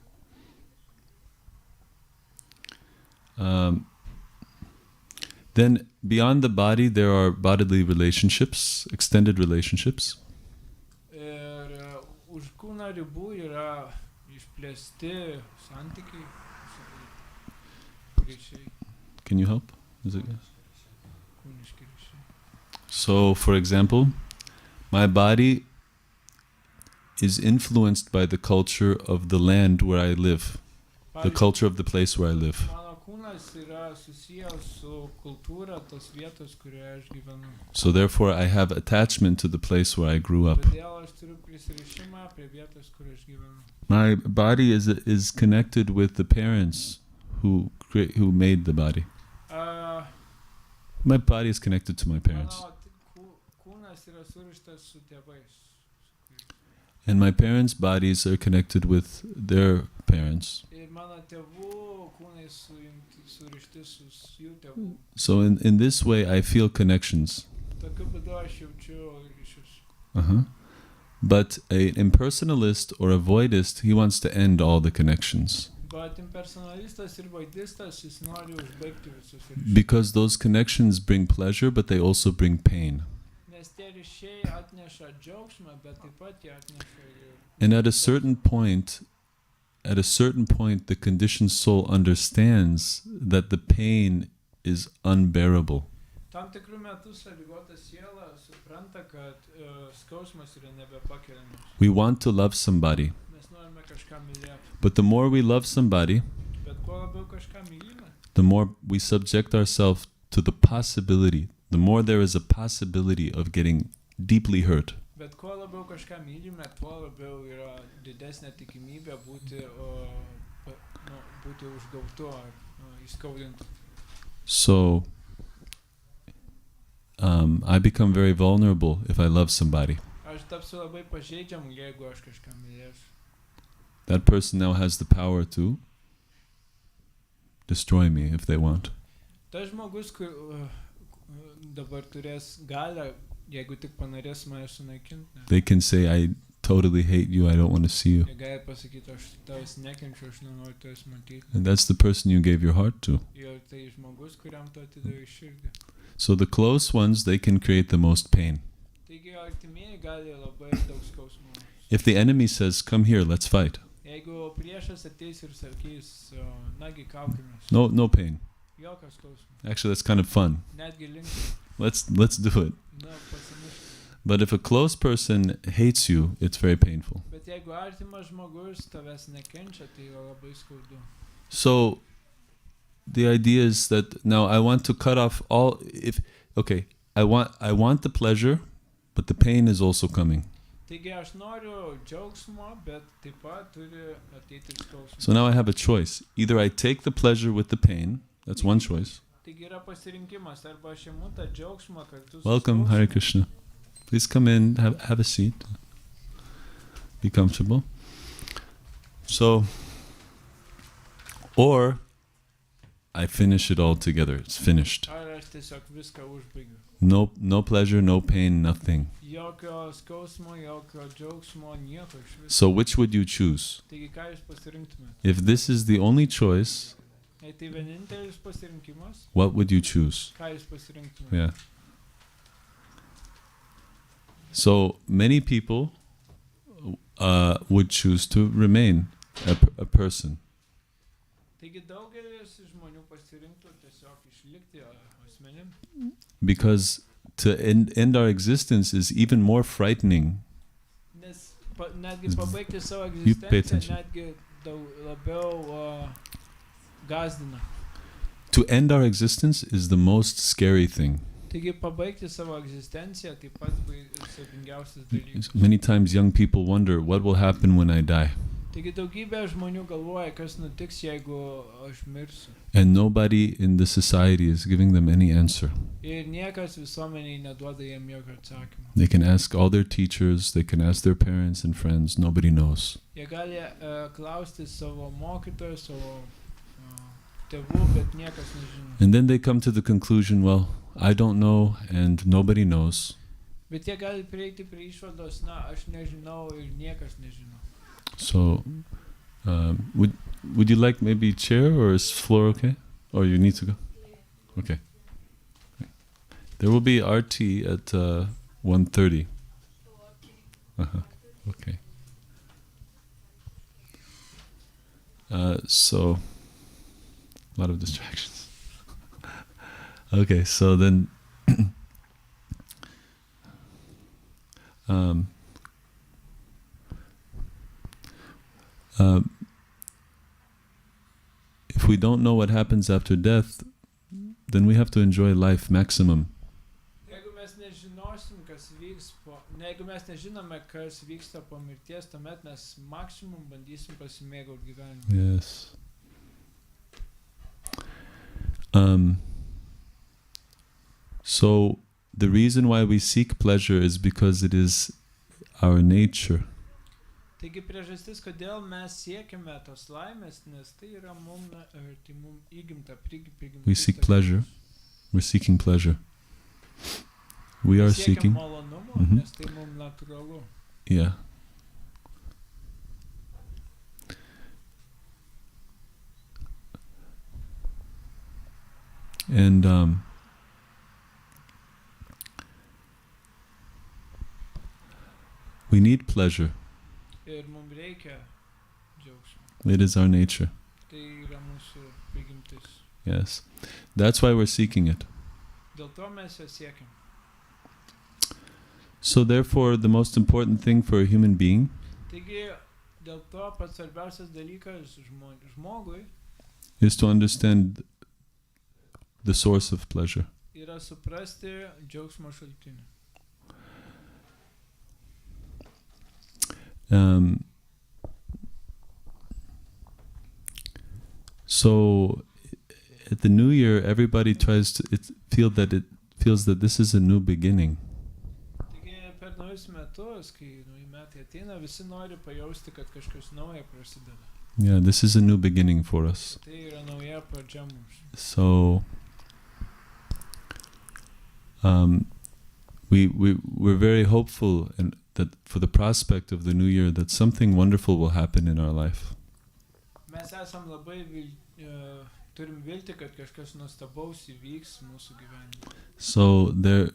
Then beyond the body there are bodily relationships, extended relationships.
Ir už kūno ribų yra išplėsti santykiai, ryšiai,
Can you help? Is it?
kūniški ryšiai.
So, for example, my body is influenced by the culture of the land where I live, the culture of the place where I live.
Mano kūnas yra susijęs su kultūra tos vietos, kurioje aš gyvenu.
So therefore I have attachment to the place where I grew up.
Todėl aš turiu prisirišimą prie vietos, kur aš gyvenu.
My body is connected with the parents who made the body. My body is connected to my parents.
Mano kūnas yra surištas su tėvais.
And my parents' bodies are connected with their parents.
Ir mano tėvų kūnai surišti su jų tėvų.
So in this way I feel connections.
Tokiu būdu aš jaučiu ryšius.
But an impersonalist or a voidist, he wants to end all the connections.
Bet impersonalistas ir vaidistas, jis nori užbaigti visus ryšius.
Because those connections bring pleasure, but they also bring pain.
Nes tie ryšiai atneša džiaugsmą, bet taip pat jie atneša ir...
And at a certain point, the conditioned soul understands that the pain is unbearable.
Tam tikrų metų sąlygota siela supranta, kad skausmas yra nebepakeliamas.
We want to love somebody,
Mes norime kažką mylėti.
but the more we love somebody,
Bet kuo labiau kažką mylime,
the more we subject ourselves to the possibility, the more there is a possibility of getting deeply hurt.
bet kuo labiau kažką mylime, tuo labiau yra didesnė tikimybė būti užgautu ar įskaudintu.
So I become very vulnerable if I love somebody.
Aš tapsiu labai pažeidžiamu, jeigu aš kažką mylėsiu.
That person now has the power to destroy me if they want.
Tas žmogus, kur dabar turės galią, jeigu tik panorės mane sunaikinti.
They can say, I totally hate you, I don't want to see you.
Jie gali pasakyti, aš tavęs nekenčiu, aš nenoriu tavęs matyti.
And that's the person you gave your heart to.
Ir tai žmogus, kuriam tu atidavai širdį.
So the close ones, they can create the most pain.
Taigi artimieji gali labai daug skausmo.
If the enemy says, come here, let's fight.
Jeigu priešas ateis ir sakys, nagi kaukimės.
No pain.
Jokio skausmo.
Actually, that's kind of fun.
Netgi linksma.
Let's do it.
Pasimušti.
But if a close person hates you, it's very painful.
Bet jeigu artimas žmogus tavęs nekenčia, tai yra labai skaudu.
So the idea is that now I want to cut off all. I want the pleasure, but the pain is also coming.
Taigi aš noriu džiaugsmo, bet taip pat turi ateiti ir skausmas.
So now I have a choice. Either I take the pleasure with the pain. That's one choice.
Taigi yra pasirinkimas, arba aš imu tą džiaugsmą kartu su
Welcome, Hare Krishna. Please come in, have a seat. Be comfortable. So, or I finish it all together. It's finished.
Ar aš tiesiog viską užbaigiu.
No pleasure, no pain, nothing.
Jokio skausmo, jokio džiaugsmo, nieko iš viso.
So which would you choose?
Taigi ką jūs pasirinktumėte?
If this is the only choice,
Jei tai vienintelis pasirinkimas,
what would you choose?
ką jūs pasirinktumėte?
Yeah. So many people would choose to remain a person.
Taigi daugelis žmonių pasirinktų tiesiog išlikti asmenim.
Because to end our existence is even more frightening.
Nes netgi pabaigti savo
You pay
egzistenciją
attention.
netgi daug labiau gazdina.
To end our existence is the most scary thing.
Taigi pabaigti savo egzistenciją tai pats siaubingiausias dalykas.
Many times young people wonder what will happen when I die.
Taigi daugybė žmonių galvoja, kas nutiks, jeigu aš mirsiu.
And nobody in the society is giving them any answer.
Ir niekas visuomeniai neduoda jiem jokio atsakymo.
They can ask all their teachers, they can ask their parents and friends, nobody knows.
Jie gali klausti savo mokytojų, savo tėvų, bet niekas nežino.
And then they come to the conclusion, well, I don't know and nobody knows.
Bet jie gali prieiti prie išvados, na, aš nežinau ir niekas nežino.
So, would you like maybe chair or is floor okay? Or you need to go? Okay. There will be RT at 1:30. Okay. So, a lot of distractions. Okay, so then if we don't know what happens after death, then we have to enjoy life maximum.
Jeigu mes nežinosim, kas vyks jeigu mes nežinome, kas vyksta po mirties, tuomet mes maksimum bandysim pasimėgauti gyvenimą.
Yes. So the reason why we seek pleasure is because it is our nature.
Taigi priežastis, kodėl mes siekime tos laimės, nes tai yra mum įgimta, prigimta.
We seek pleasure. We're seeking pleasure. We are seeking.
Malonumo, nes tai mum natūralu.
Yeah. And we need pleasure.
Ir mum reikia džiaugsmo.
It is our nature.
Tai yra mūsų prigimtis.
Yes. That's why we're seeking it.
Dėl to mes jo siekiam.
So therefore, the most important thing for a human being
Taigi, dėl to pats svarbiausias dalykas žmogui
is to understand the source of pleasure.
yra suprasti džiaugsmo šaltinį.
So at the new year, everybody tries to feels that this is a new beginning.
Taigi per naujus metus, kai nauji metai ateina, visi nori pajausti, kad kažkas nauja prasideda.
Yeah, this is a new beginning for us.
Tai yra nauja pradžia mums.
So we're very hopeful and that for the prospect of the new year that something wonderful will happen in our life.
Mes esam labai turim vilti, kad kažkas nuostabaus įvyks mūsų gyvenime.
So there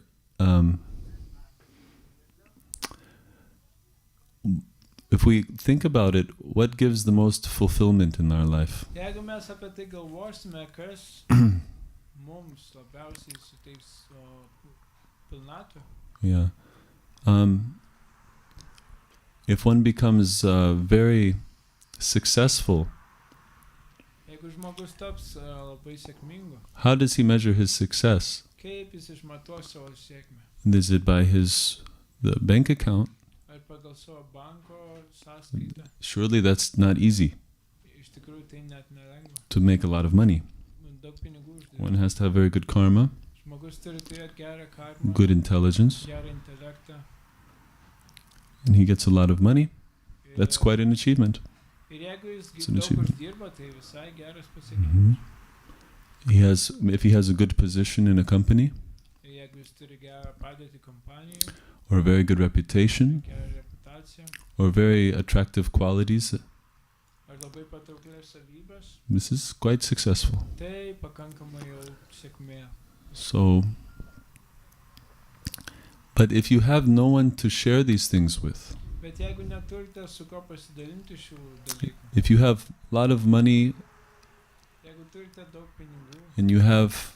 if we think about it, what gives the most fulfillment in our life?
Jeigu mes apie tai galvosime, kas mums labiausiai suteiks pilnatvę.
Yeah. If one becomes very successful,
Jeigu žmogus taps labai sėkmingu,
how does he measure his success?
kaip jis išmatuos savo sėkmę?
Is it by the bank account?
Ar pagal savo banko sąskaitą?
Surely that's not easy
Iš tikrųjų tai net nelengva.
to make a lot of money.
Daug pinigų
One
uždirbti.
has to have very good karma,
Žmogus turi turėti gerą karmą,
good intelligence,
gerą intelektą.
and he gets a lot of money.
Ir,
That's quite an achievement.
ir jeigu jis
It's an
daug
achievement.
uždirba, tai visai geras pasiekimas.
If he has a good position in a company
Ir jeigu jis turi gerą padėtį kompanijoje,
or a very good reputation
gerą reputaciją,
or very attractive qualities,
ar labai patrauklias savybės,
this is quite successful.
tai pakankamai jau sėkmė.
So, but if you have no one to share these things with,
Bet jeigu neturite su ko pasidalinti šių dalykų,
if you have a lot of money
jeigu turite daug pinigų,
and you have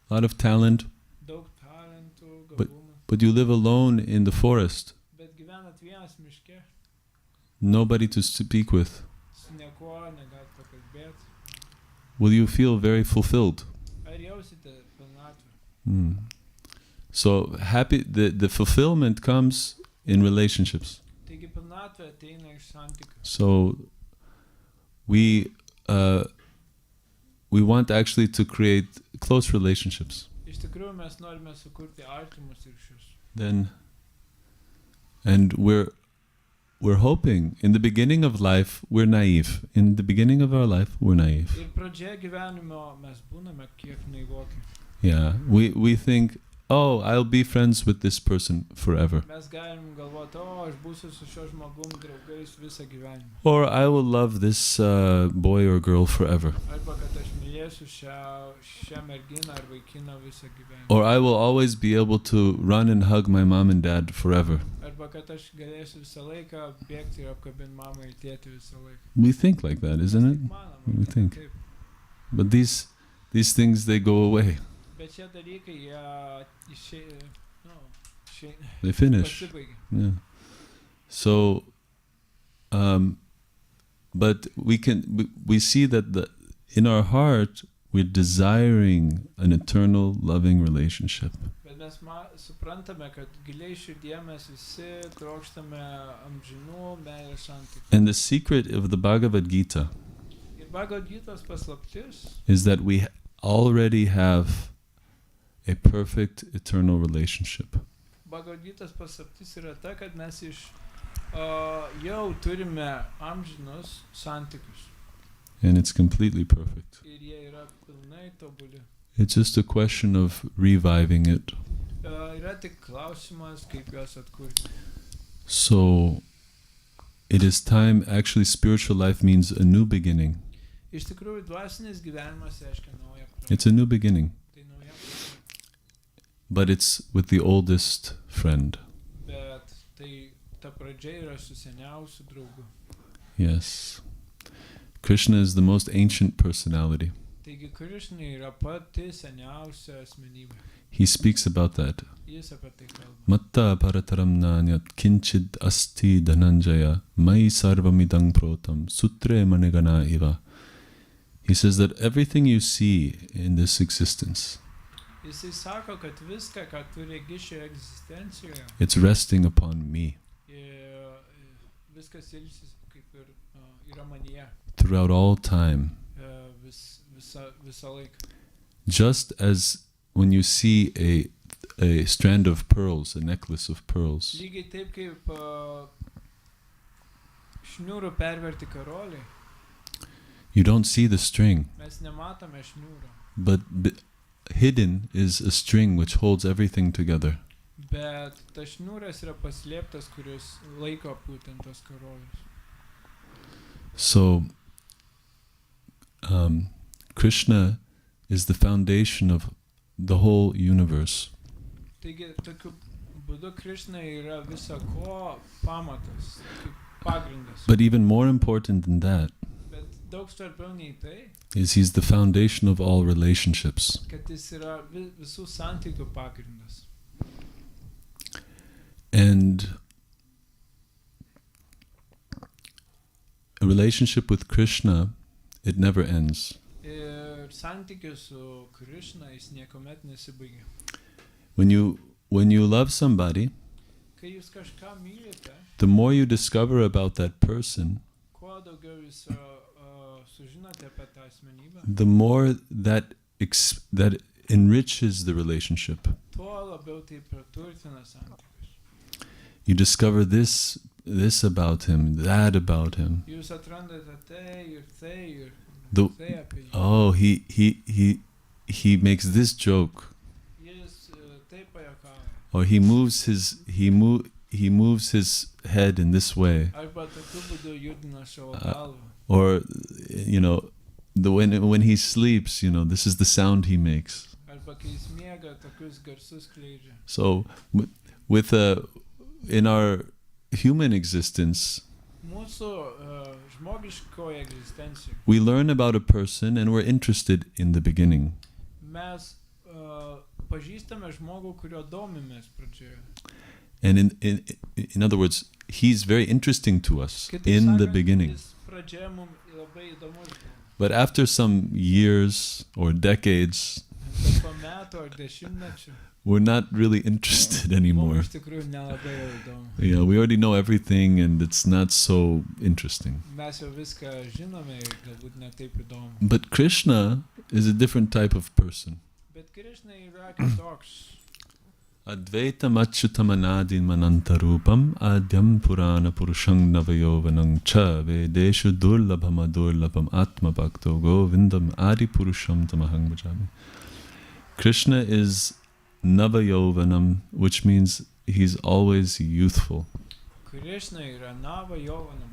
a lot of talent,
daug talentų,
But-
gabumų,
but you live alone in the forest,
bet gyvenat vienas miške,
nobody to speak with,
su niekuo negalite pakalbėti,
will you feel very fulfilled?
ar jausite pilnatvę?
Mm. So the fulfillment comes in relationships.
Taigi pilnatvė ateina iš santykių.
So we want actually to create close relationships.
Iš tikrųjų mes norime sukurti artimus ryšius.
And we're hoping in the beginning of life we're naive. In the beginning of our life we're naive.
Ir pradžioje gyvenimo mes būname kiek naivoki.
Yeah, we think, oh, I'll be friends with this person forever.
Mes galim galvoti, o aš būsiu su šio žmogum draugais visą gyvenimą.
Or I will love this boy or girl forever.
Arba kad aš mylėsiu šią merginą ar vaikiną visą gyvenimą.
Or I will always be able to run and hug my mom and dad forever.
Arba kad aš galėsiu visą laiką bėgti ir apkabinti mamą ir tėtį visą laiką.
We think like that, isn't it?
Manoma,
We
kad
think.
taip.
But these things, they go away.
Bet šie dalykai, jie
They finish.
pasibaigia.
Yeah. So, but we see that in our heart we're desiring an eternal loving relationship.
Bet mes suprantame, kad giliai širdyje mes visi trokštame amžinų meilės santykių.
And the secret of the Bhagavad Gita
Ir Bhagavad Gitos paslaptis,
is that we already have a perfect eternal relationship.
Bhagavad Gitos paslaptis yra ta, kad mes jau turime amžinus santykius.
And it's completely perfect.
Ir jie yra pilnai tobuli.
It's just a question of reviving it.
Yra tik klausimas, kaip juos atkurti.
So it is time, actually spiritual life means a new beginning.
Iš tikrųjų, dvasinis gyvenimas reiškia naują pradžią.
It's a new beginning,
Tai nauja pradžia.
but it's with the oldest friend.
Bet tai ta pradžia yra su seniausiu draugu.
Yes. Krishna is the most ancient personality.
Taigi Krišna yra pati seniausia asmenybė.
He speaks about that.
Jis apie tai kalba.
Matta parataram nanyat kinchid asti dhananjaya mai sarvamidang protam sutre manegana iva. He says that everything you see in this existence,
Jisai sako, kad viską, ką tu regi šioje egzistencijoje,
it's resting upon me
viskas ilsis kaip ir yra manyje
throughout all time.
visą laiką.
Just as when you see a strand of pearls, a necklace of pearls,
Lygiai taip kaip šniūrų perverti karoliai,
you don't see the string,
mes nematome šniūro,
but hidden is a string which holds everything together.
bet tas šniūras yra paslėptas, kuris laiko būtent tos karolius.
So, Krishna is the foundation of the whole universe.
Taigi, tokiu būdu Krišna yra viso ko pamatas, kaip pagrindas.
But even more important than that
Bet daug svarbiau nei tai,
is he's the foundation of all relationships.
kad jis yra visų santykių pagrindas.
And a relationship with Krishna It never ends.
Ir santykis su Krišna jis niekuomet nesibaigia.
When you love somebody,
Kai jūs kažką mylite,
the more you discover about that person,
kuo daugiau jūs sužinote apie tą asmenybę,
the more that enriches the relationship.
tuo labiau tai praturtina santykius.
You discover this about him, that about him.
Jūs atrandate tai ir
The-
tai apie jį.
Oh, he makes this joke,
Jis taip pajuokauja.
or he moves his head in this way,
Arba tokiu būdu judina savo galvą.
or when he sleeps, this is the sound he makes.
Arba kai jis miega, tokius garsus skleidžia.
So in our human existence,
Mūsų žmogiškoje egzistencijoje
we learn about a person and we're interested in the beginning.
mes pažįstame žmogų, kurio domimės pradžioje.
And in other words, he's very interesting to us
Kitaip
in the
sakant,
beginning.
jis pradžioje mums labai įdomus žmogus.
But after some years or decades,
Bet po metų ar dešimtmečių
we're not really interested
mums
anymore.
iš tikrųjų nelabai jau įdomu.
We already know everything and it's not so interesting.
Mes jau viską žinome ir galbūt netaip įdomu.
But Krishna is a different type of person.
Bet Krišna yra kitoks.
Advaitam achyutamanadin manantarupam adyam purana purushang navayovanang cha vedeshu durlabham adurlabham atma bhakto govindam adi purusham tamahang bhajami. Krishna is navayovanam, which means he's always youthful.
Krišna yra nava jovanam,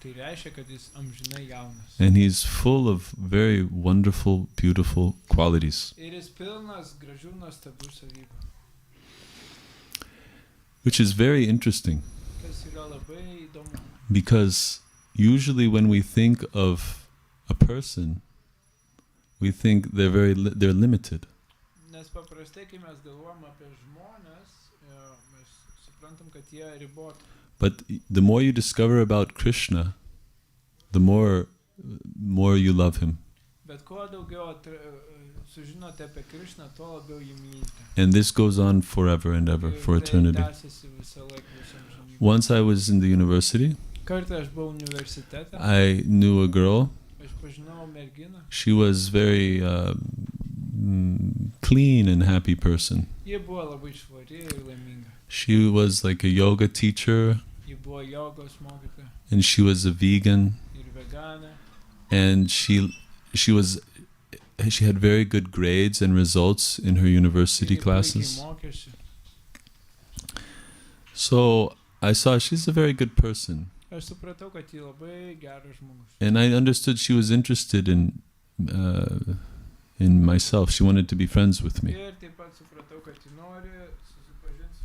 tai reiškia, kad jis amžinai jaunas.
And he's full of very wonderful, beautiful qualities.
Ir jis pilnas gražių nuostabių savybių.
Which is very interesting,
Kas yra labai įdomu.
because usually when we think of a person, we think they're limited.
Nes paprastai, kai mes galvojam apie žmonės, mes suprantam, kad jie riboti.
But the more you discover about Krishna, the more you love him.
Bet kuo daugiau sužinote apie Krišną, tuo labiau jį mylite.
And this goes on forever and ever,
Ir
for
tai
eternity.
tęsiasi visą laiką, visą amžinybę.
Once I was in the university,
Kartą aš buvau universitete,
I knew a girl.
aš pažinau merginą.
She was very clean and happy person.
Ji buvo labai švari ir laiminga.
She was like a yoga teacher,
Ji buvo jogos mokytoja
and she was a vegan,
ir veganė.
and she had very good grades and results in her university
Ir ji puikiai
classes.
mokėsi.
So I saw she's a very good person,
Aš supratau, kad ji labai geras žmogus.
and I understood she was interested in myself. She wanted to be friends with me.
Ir taip pat supratau, kad ji nori susipažinti su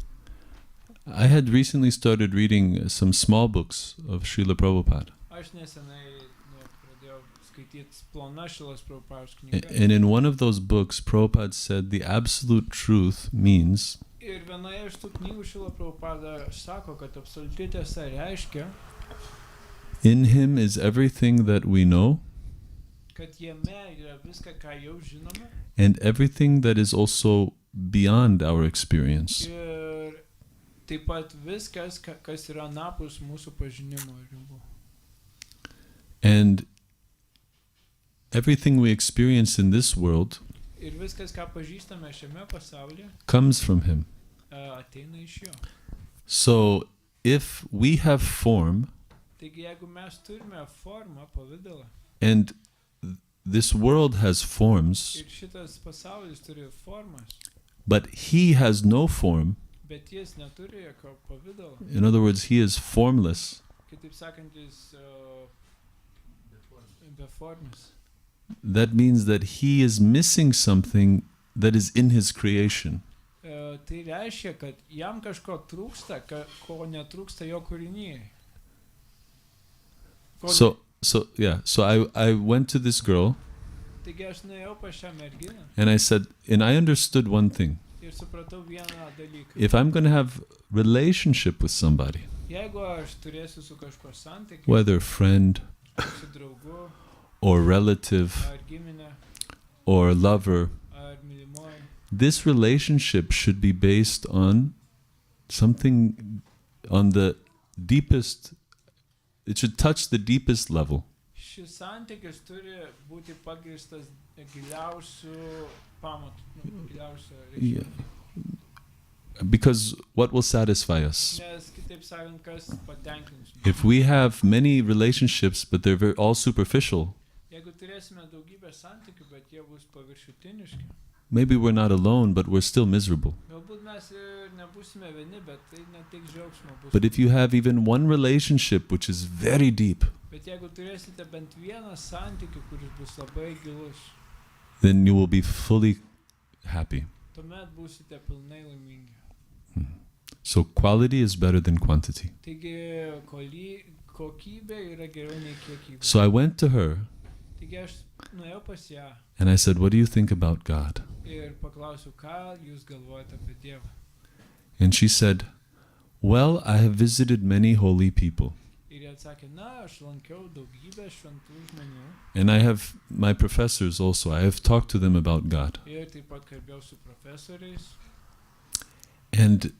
manimi.
I had recently started reading some small books of Srila Prabhupada.
Aš nesenai pradėjau skaityti plonas Šilos Prabhupados knygas.
And in one of those books, Prabhupada said the absolute truth means
Ir vienoje iš tų knygų Šilo Prabhupada sako, kad absoliuti tiesa reiškia,
in him is everything that we know
kad jame yra viską, ką jau žinome,
and everything that is also beyond our experience.
ir taip pat viskas, kas yra anapus mūsų pažinimo ribų.
And everything we experience in this world
Ir viskas, ką pažįstame šiame pasaulyje,
comes from him.
Ateina iš jo.
So if we have form,
Taigi, jeigu mes turime formą, pavidalą,
and this world has forms,
ir šitas pasaulis turi formas,
but he has no form,
bet jis neturi jokio pavidalo,
in other words, he is formless,
kitaip sakant, jis beformis.
that means that he is missing something that is in his creation.
Tai reiškia, kad jam kažko trūksta, ko netrūksta jo kūrinyje.
So I went to this girl
Taigi aš nuėjau pas šią merginą
and I said, and I understood one thing.
ir supratau vieną dalyką.
If I'm going to have relationship with somebody,
Jeigu aš turėsiu su kažkuo santykį,
whether friend
su draugu,
or relative
ar giminė,
or lover,
ar mylimoji.
this relationship should be based on something on the deepest, it should touch the deepest level.
Šis santykis turi būti pagrįstas giliausių pamatų, giliausių reikšmių.
Because what will satisfy us?
Nes kitaip sakant, kas patenkins mus.
If we have many relationships, but they're all superficial,
Jeigu turėsime daugybę santykių, bet jie bus paviršutiniški,
maybe we're not alone, but we're still miserable.
galbūt mes ir nebūsime vieni, bet tai neteiks džiaugsmo bus.
But if you have even one relationship which is very deep,
Bet jeigu turėsite bent vieną santykį, kuris bus labai gilus,
then you will be fully happy.
tuomet būsite pilnai laimingi.
So quality is better than quantity.
Taigi kokybė yra geriau nei kiekybė.
So I went to her
Taigi aš nuėjau pas ją
and I said, "What do you think about God?"
ir paklausiau, ką jūs galvojate apie Dievą.
And she said, "Well, I have visited many holy people,
Ir jie atsakė, na, aš lankiau daugybę šventų žmonių
and I have my professors also. I have talked to them about God.
ir taip pat kalbėjau su profesoriais
And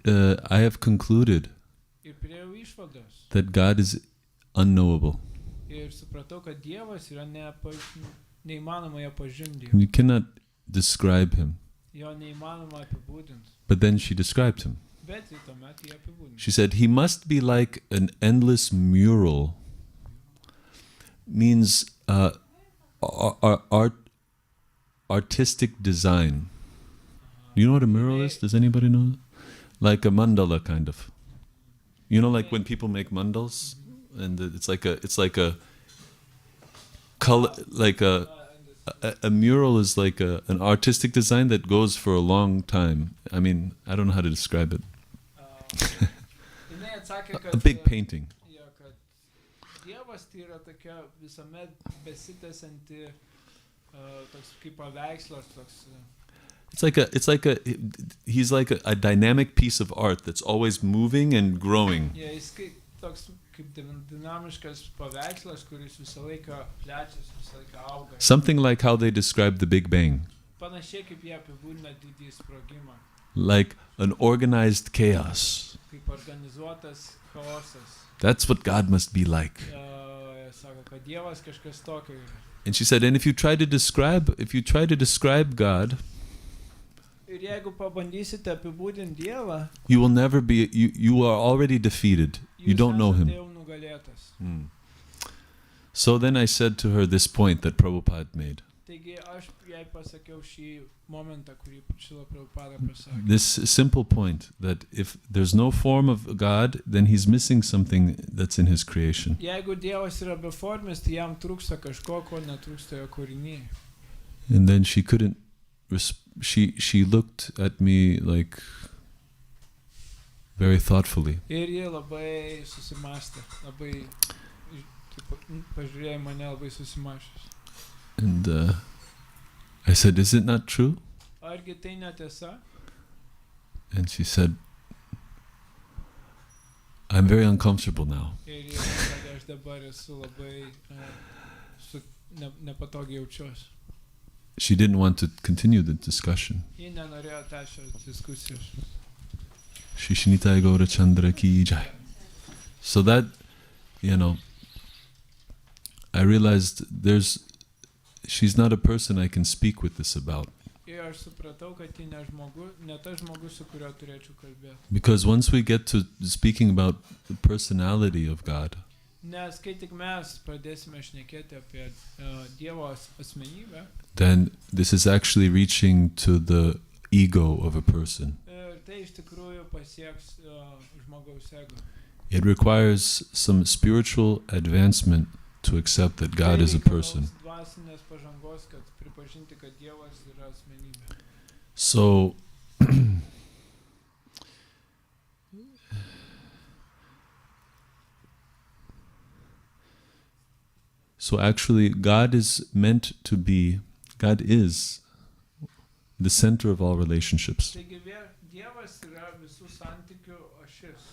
I have concluded
ir priėjau išvados
that God is unknowable.
ir supratau, kad Dievas yra neįmanoma ją pažinti,
You cannot describe him."
jo neįmanoma apibūdinti,
But then she described him.
bet į tuomet jį apibūdinti.
She said, "He must be like an endless mural." Means artistic design. Do you know what a mural is? Does anybody know? Like a mandala, kind of. You know, like when people make mandals, and it's like a color, like a mural is like an artistic design that goes for a long time. I mean, I don't know how to describe it.
Jinai atsakė, kad
A big painting.
jo, kad Dievas tai yra tokia visuomet besitęsianti toks kaip paveikslas, toks
He's like a dynamic piece of art that's always moving and growing.
jis toks kaip dinamiškas paveikslas, kuris visą laiką plečiasi, visą laiką auga.
Something like how they describe the Big Bang.
Panašiai kaip jie apibūdina didįjį sprogimą,
Like an organized chaos.
kaip organizuotas chaosas.
That's what God must be like.
Sako, kad Dievas kažkas tokio yra.
And she said, and if you try to describe God,
Ir jeigu pabandysite apibūdinti Dievą,
you will never be, you are already defeated. You don't know him.
jau nugalėtas.
So then I said to her this point that Prabhupada made.
Taigi aš jai pasakiau šį momentą, kurį Šrila Prabhupada pasakė.
This simple point that if there's no form of God, then he's missing something that's in his creation.
Jeigu Dievas yra beformis, tai jam trūksta kažko, ko netrūksta jo kūrinyje.
And then she couldn't, she looked at me like very thoughtfully.
Ir jie labai susimastė, labai pažiūrėjo mane labai susimašęs.
And I said, "Is it not true?"
Argi tai netiesa?
And she said, "I'm very uncomfortable now."
Ir jie sakė, aš dabar esu labai nepatogiai jaučiuosi.
She didn't want to continue the discussion.
Ji nenorėjo tęsti diskusijos.
Shri Shinitai Gaura Chandra ki jai. So that, I realized she's not a person I can speak with this about.
Ir aš supratau, kad ji ne tas žmogus, su kuriuo turėčiau kalbėti.
Because once we get to speaking about the personality of God,
Nes kai tik mes pradėsime šnekėti apie Dievo asmenybę,
then this is actually reaching to the ego of a person.
ir tai iš tikrųjų pasieks žmogaus ego.
It requires some spiritual advancement to accept that God is a person.
Dvasinės pažangos, kad pripažinti, kad Dievas yra asmenybė.
So, actually God is the center of all relationships.
Taigi Dievas yra visų santykių ašis.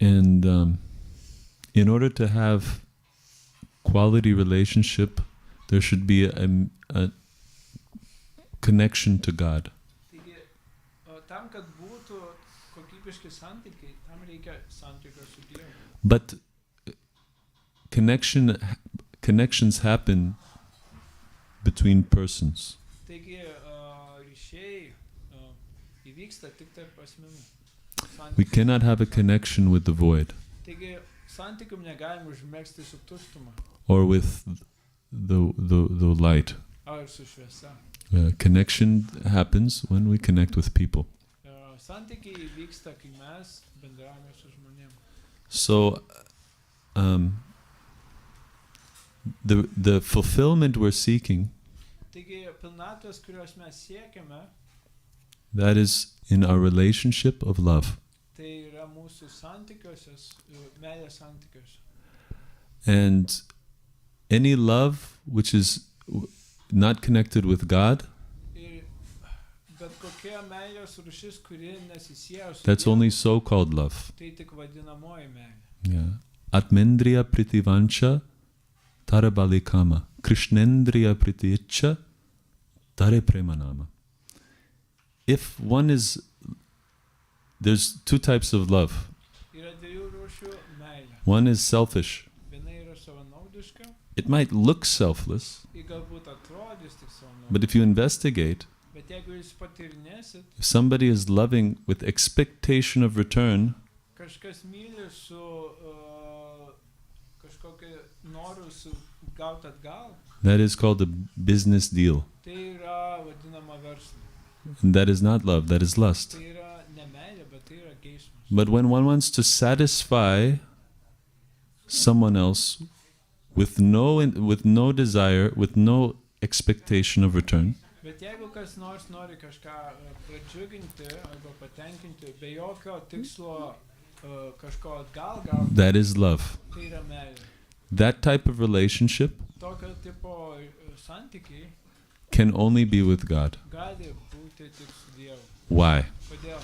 And in order to have quality relationship, there should be a connection to God.
Taigi, tam, kad būtų kokybiški santykiai, tam reikia santykio su Dievu.
But connections happen between persons.
Taigi, ryšiai įvyksta tik tarp asmenų.
We cannot have a connection with the void
Taigi, santykium negalim užmegzti su tuštuma
or with the light.
ar su šviesa.
Connection happens when we connect with people.
Santykiai vyksta, kai mes bendravome su žmonėm.
So, the fulfillment we're seeking,
Taigi, pilnatvės, kurios mes siekiame,
that is in our relationship of love.
tai yra mūsų santykiuose, meilės santykiuose.
And any love which is not connected with God,
Ir bet kokia meilės rūšis, kuri nesisieja su
that's
Dievu,
only so-called love.
tai tik vadinamoji meilė.
Yeah. Atmendriya pritivancha tarabalikama. Krishnendriya pritiicha tare premanama. If one is, there's two types of love.
Yra dviejų rūšių meilė.
One is selfish.
Viena yra savanaudiška,
It might look selfless,
ji galbūt atrodys tik
but
savanaudiška.
if you investigate,
Bet jeigu jūs patyrinėsit,
if somebody is loving with expectation of return,
kažkas myli su kažkokiu noru gauti atgal,
that is called a business deal.
tai yra vadinama verslu.
And that is not love, that is lust.
Tai yra ne meilė, bet tai yra geismas.
But when one wants to satisfy someone else with no desire, with no expectation of return,
Bet jeigu kas nors nori kažką pradžiuginti arba patenkinti be jokio tikslo kažko atgal gauti,
that is love.
tai yra meilė.
That type of relationship
Tokio tipo santykiai
can only be with God.
gali būti tik su Dievu.
Why?
Kodėl?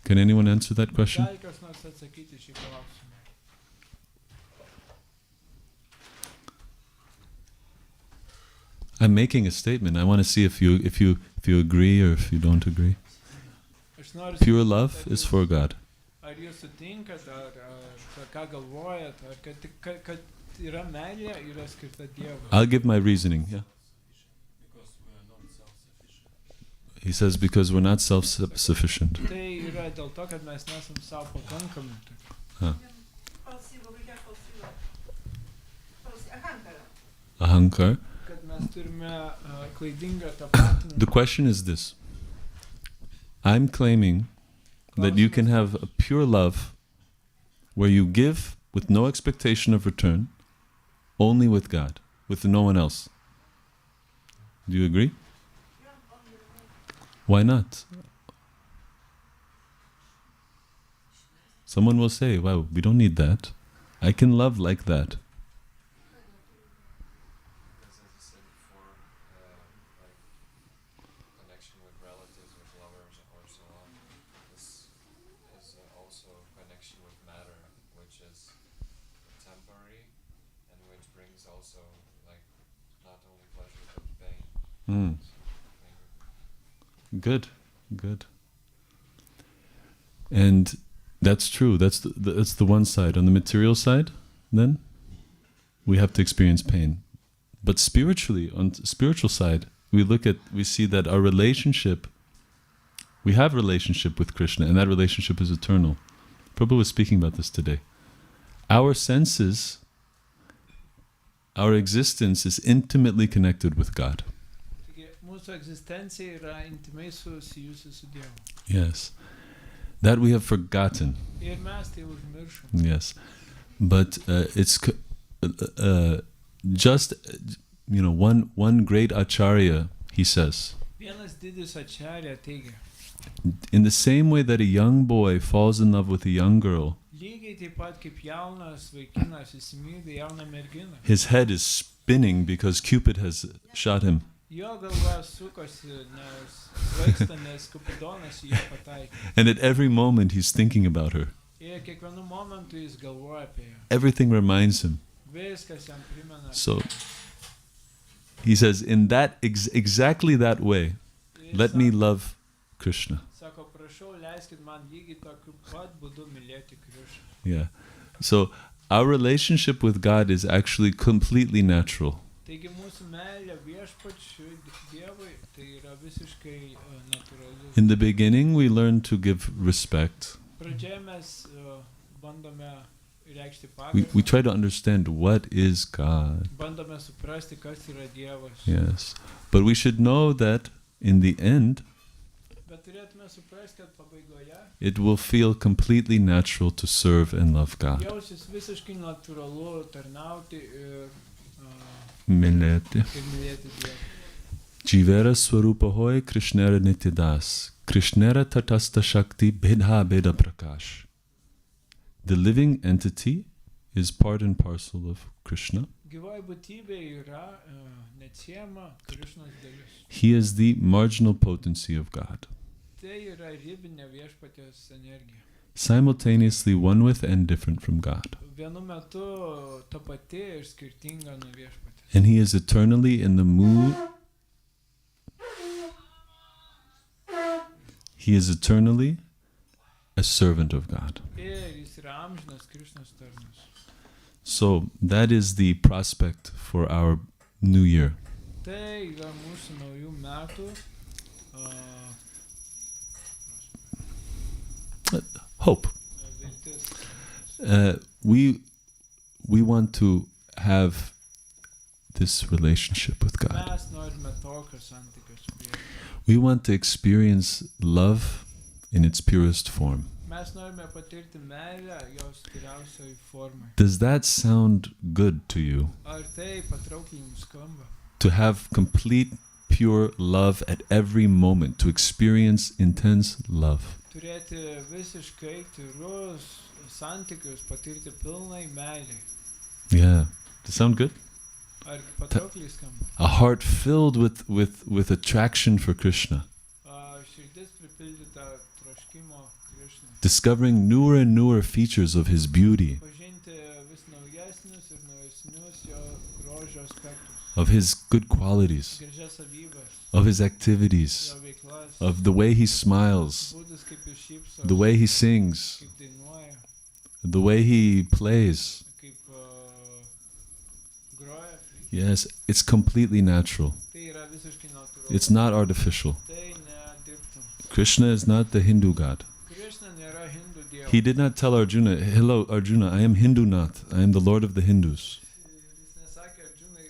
Can anyone answer that question?
Gali kas nors atsakyti šį klausimą.
I'm making a statement. I want to see if you agree or if you don't agree.
Aš noriu
Pure
sakyti,
love
ar
is
jūs-
for God.
Ar jūs sutinkat, ar ką galvojat, ar kad yra meilė, yra skirta Dievui.
I'll give my reasoning. Yeah. He says because we're not self-sufficient.
Tai yra dėl to, kad mes nesam savo pakankami.
Ahankar.
Kad mes turime klaidingą tapatinimą.
The question is this. I'm claiming that you can have a pure love where you give with no expectation of return, only with God, with no one else. Do you agree? Why not? Someone will say, wow, we don't need that. I can love like that.
As I said before, like connection with relatives, with lovers, or so on. This is also connection with matter, which is temporary, and which brings also like not only pleasure but pain.
Mm.
So,
Good, good. And that's true. That's the one side. On the material side, then we have to experience pain. But spiritually, on the spiritual side, we see that our relationship, we have a relationship with Krishna, and that relationship is eternal. Prabhu was speaking about this today. Our senses, our existence is intimately connected with God.
Taigi, mūsų egzistencija yra intimai susijusi su Dievu.
Yes. That we have forgotten.
Ir mes tai užmiršom.
Yes. But it's just, one great acharya, he says,
Vienas didis acharya teigia,
in the same way that a young boy falls in love with a young girl,
lygiai taip pat kaip jaunas vaikinas įsimyli jauną merginą.
his head is spinning because Cupid has shot him.
Jo galva sukosi, nes svaigsta, nes Kupidonas į ją pataikė.
And at every moment he's thinking about her.
Ir kiekvienu momentu jis galvoja apie ją.
Everything reminds him.
Viskas jam primena.
So he says, in that exactly that way, let me love Krishna.
Sako, prašau, leiskit man lygiai tokiu pat būdu mylėti Krišną.
Yeah. So our relationship with God is actually completely natural.
Taigi mūsų meilė viešpačiui Dievui tai yra visiškai natūralu.
In the beginning, we learn to give respect.
Pradžioje mes bandome reikšti
We
pagarbą.
try to understand what is God.
Bandome suprasti, kas yra Dievas.
Yes. But we should know that in the end,
Bet turėtume suprasti, kad pabaigoje
it will feel completely natural to serve and love God.
jausis visiškai natūralu tarnauti ir
Mylėti.
mylėti Dievą.
Jivera swarupa hoy Krishnera nityadas. Krishnera tatasta shakti bedha beda prakash. The living entity is part and parcel of Krishna.
Gyvoji būtybė yra neatsiejama Krišnos dalis.
He is the marginal potency of God.
Tai yra ribinė viešpaties energija.
Simultaneously one with and different from God.
Vienu metu ta pati ir skirtinga nuo viešpaties.
And he is eternally in the mood. He is eternally a servant of God.
Ir jis yra amžinas Krišnos tarnas.
So that is the prospect for our new year.
Tai yra mūsų naujų metų
Hope.
viltis.
We want to have this relationship with God.
Mes norime tokio santykio su Dievu.
We want to experience love in its purest form.
Mes norime patirti meilę jos geriausioj formai.
Does that sound good to you?
Ar tai patraukliai jums skamba?
To have complete, pure love at every moment, to experience intense love.
Turėti visiškai tyrus santykius, patirti pilnai meilį.
Yeah. Does it sound good?
Ar patraukliai skamba?
A heart filled with attraction for Krishna.
Širdis pripildyta troškimo Krišnai.
Discovering newer and newer features of his beauty,
Pažinti vis naujesnius ir naujesnius jo grožio aspektus.
of his good qualities,
Gražias savybes,
of his activities,
jo veiklas,
of the way he smiles,
būdus kaip jis šypsos,
the way he sings,
kaip dainuoja,
the way he plays.
kaip groja.
Yes, it's completely natural.
Tai yra visiškai natūralu.
It's not artificial.
Tai nedirbta.
Krishna is not the Hindu god.
Krišna nėra hindų dievas.
He did not tell Arjuna, "Hello, Arjuna, I am Hindu Nath. I am the Lord of the Hindus."
Jis nesakė Arjunai,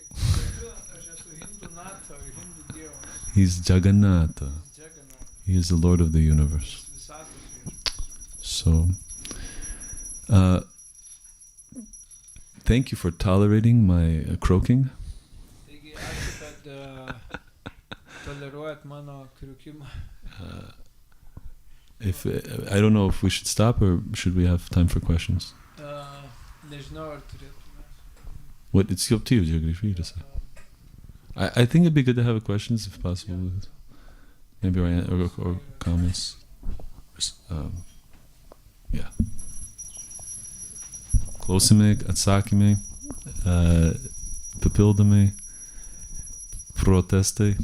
aš esu hindų nato ir hindų dievas.
He's Jagannatha.
Džagana,
He is the Lord of the universe.
visatos viešpats.
So, thank you for tolerating my croaking.
Taigi, ačiū, kad toleruojat mano kriukimą.
If I don't know if we should stop or should we have time for questions.
Nežinau, ar turėtume.
What it's up to you, Jagdish, for you to say. I think it'd be good to have questions if possible. Maybe or comments. Yeah. Klausime, atsakymai, papildomai, protestai.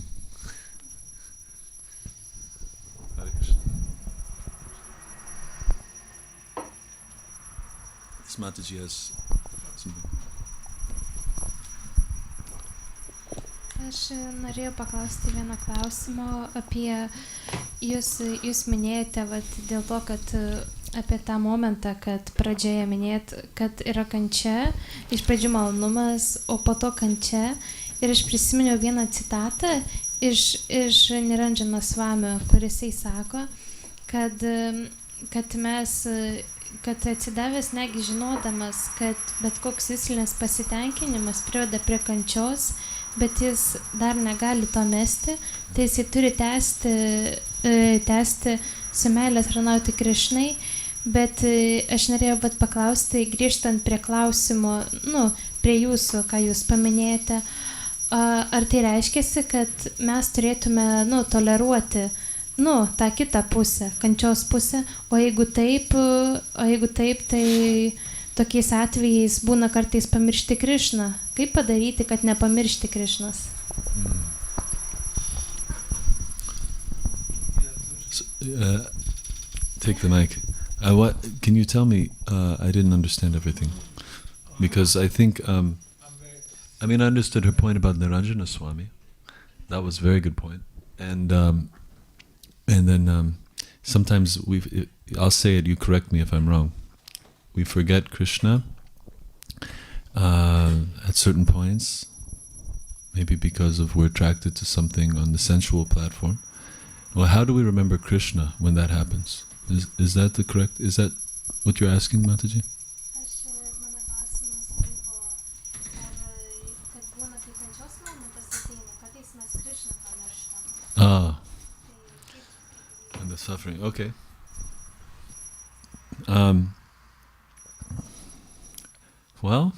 Mataji has something.
Aš norėjau paklausti vieną klausimą apie jūs minėjote dėl to, kad apie tą momentą, kad pradžioje minėjot, kad yra kančia, iš pradžių malonumas, o po to kančia. Ir aš prisiminiau vieną citatą iš Niranjana Swamio, kuris sako, kad atsidavęs negi žinodamas, kad bet koks įslinis pasitenkinimas priveda prie kančios, bet jis dar negali to mesti, tai jis turi tęsti su meilė tarnauti Krišnai, bet aš norėjau paklausti, grįžtant prie klausimo, prie jūsų, ką jūs paminėjote, ar tai reiškiasi, kad mes turėtume toleruoti tą kitą pusę, kančios pusę, o jeigu taip, tai tokiais atvejais būna kartais pamiršti Krišną. Kaip padaryti, kad nepamiršti Krišnos?
Take the mic. Can you tell me? I didn't understand everything because I think. I understood her point about Niranjana Swami. That was a very good point. And then sometimes I'll say it. You correct me if I'm wrong. We forget Krishna at certain points, maybe because we're attracted to something on the sensual platform. Well, how do we remember Krishna when that happens? Is that the correct? Is that what you're asking, Mataji? And the suffering. Okay. Well,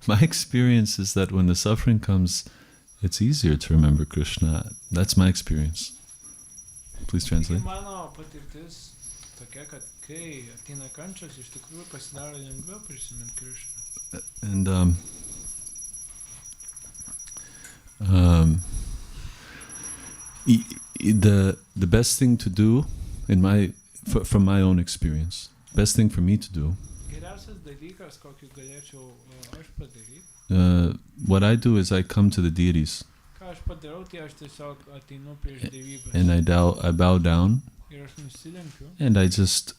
my experience is that when the suffering comes, it's easier to remember Krishna. That's my experience. Please translate.
Mano patirtis tokia, kad kai ateina kančios, iš tikrųjų pasidaro lengviau prisiminti Krishną.
And the best thing to do from my own experience, best thing for me to do.
Geriausias dalykas, kokį galėčiau aš padaryti.
What I do is I come to the deities.
Ką aš padarau, tai aš tiesiog ateinu prieš dievybės.
And I bow down.
Ir aš nusilenkiu.
And I just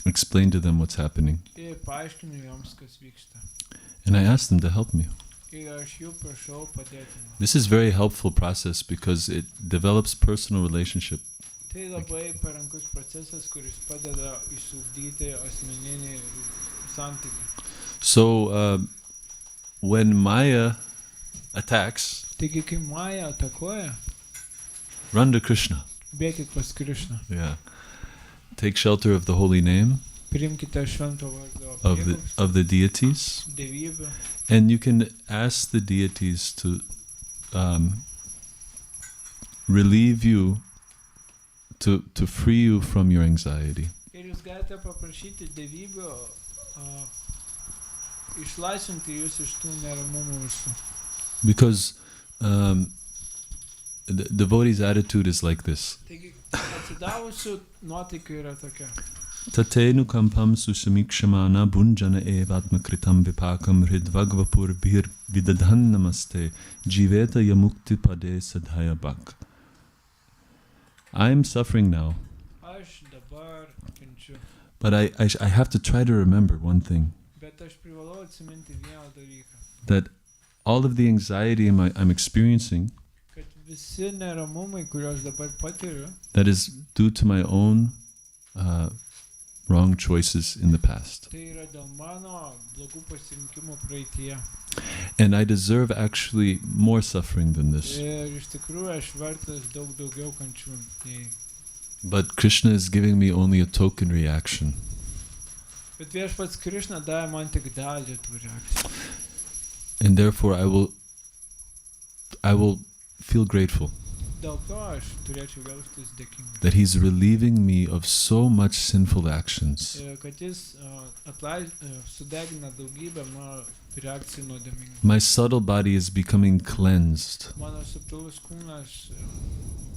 explain to them what's happening.
Ir paaiškinu joms, kas vyksta.
And I ask them to help me.
Ir aš jų prašau padėti man.
This is a very helpful process because it develops personal relationship.
Tai labai parankus procesas, kuris padeda išugdyti asmeninį santykį.
So when Maya attacks,
Taigi, kai Maya atakuoja,
run to Krishna.
bėkit pas Krishną.
Yeah. Take shelter of the holy name
Priimkite švento vardo
of the deities.
dievybę.
And you can ask the deities to relieve you, to free you from your anxiety.
Ir jūs galite paprašyti dievybių išlaisvinti jūs iš tų neramumų visų.
Because the devotee's attitude is like this.
Taigi, atsidavusių nuotaika yra tokia.
Tatenu kampam susamikshmana bunjana evatma kritam vipakam hridvagvapur bhir vidadhan namaste jiveta yamukti pade sadhaya bhak. I'm suffering now.
Aš dabar kenčiu.
But I have to try to remember one thing.
Bet aš privalau atsiminti vieną dalyką.
That all of the anxiety I'm experiencing,
Kad visi neramumai, kuriuos dabar patiriu,
that is due to my own wrong choices in the past.
tai yra dėl mano blogų pasirinkimų praeityje.
And I deserve actually more suffering than this.
Ir iš tikrųjų aš vertas daug daugiau kančių.
But Krishna is giving me only a token reaction.
Bet viešpats Krišna davė man tik dalį tų reakcijų.
And therefore I will feel grateful
Dėl to aš turėčiau jaustis dėkingas.
that he's relieving me of so much sinful actions.
Kad jis sudegina daugybę mano reakcijų nuodėmingų.
My subtle body is becoming cleansed.
Mano subtilus kūnas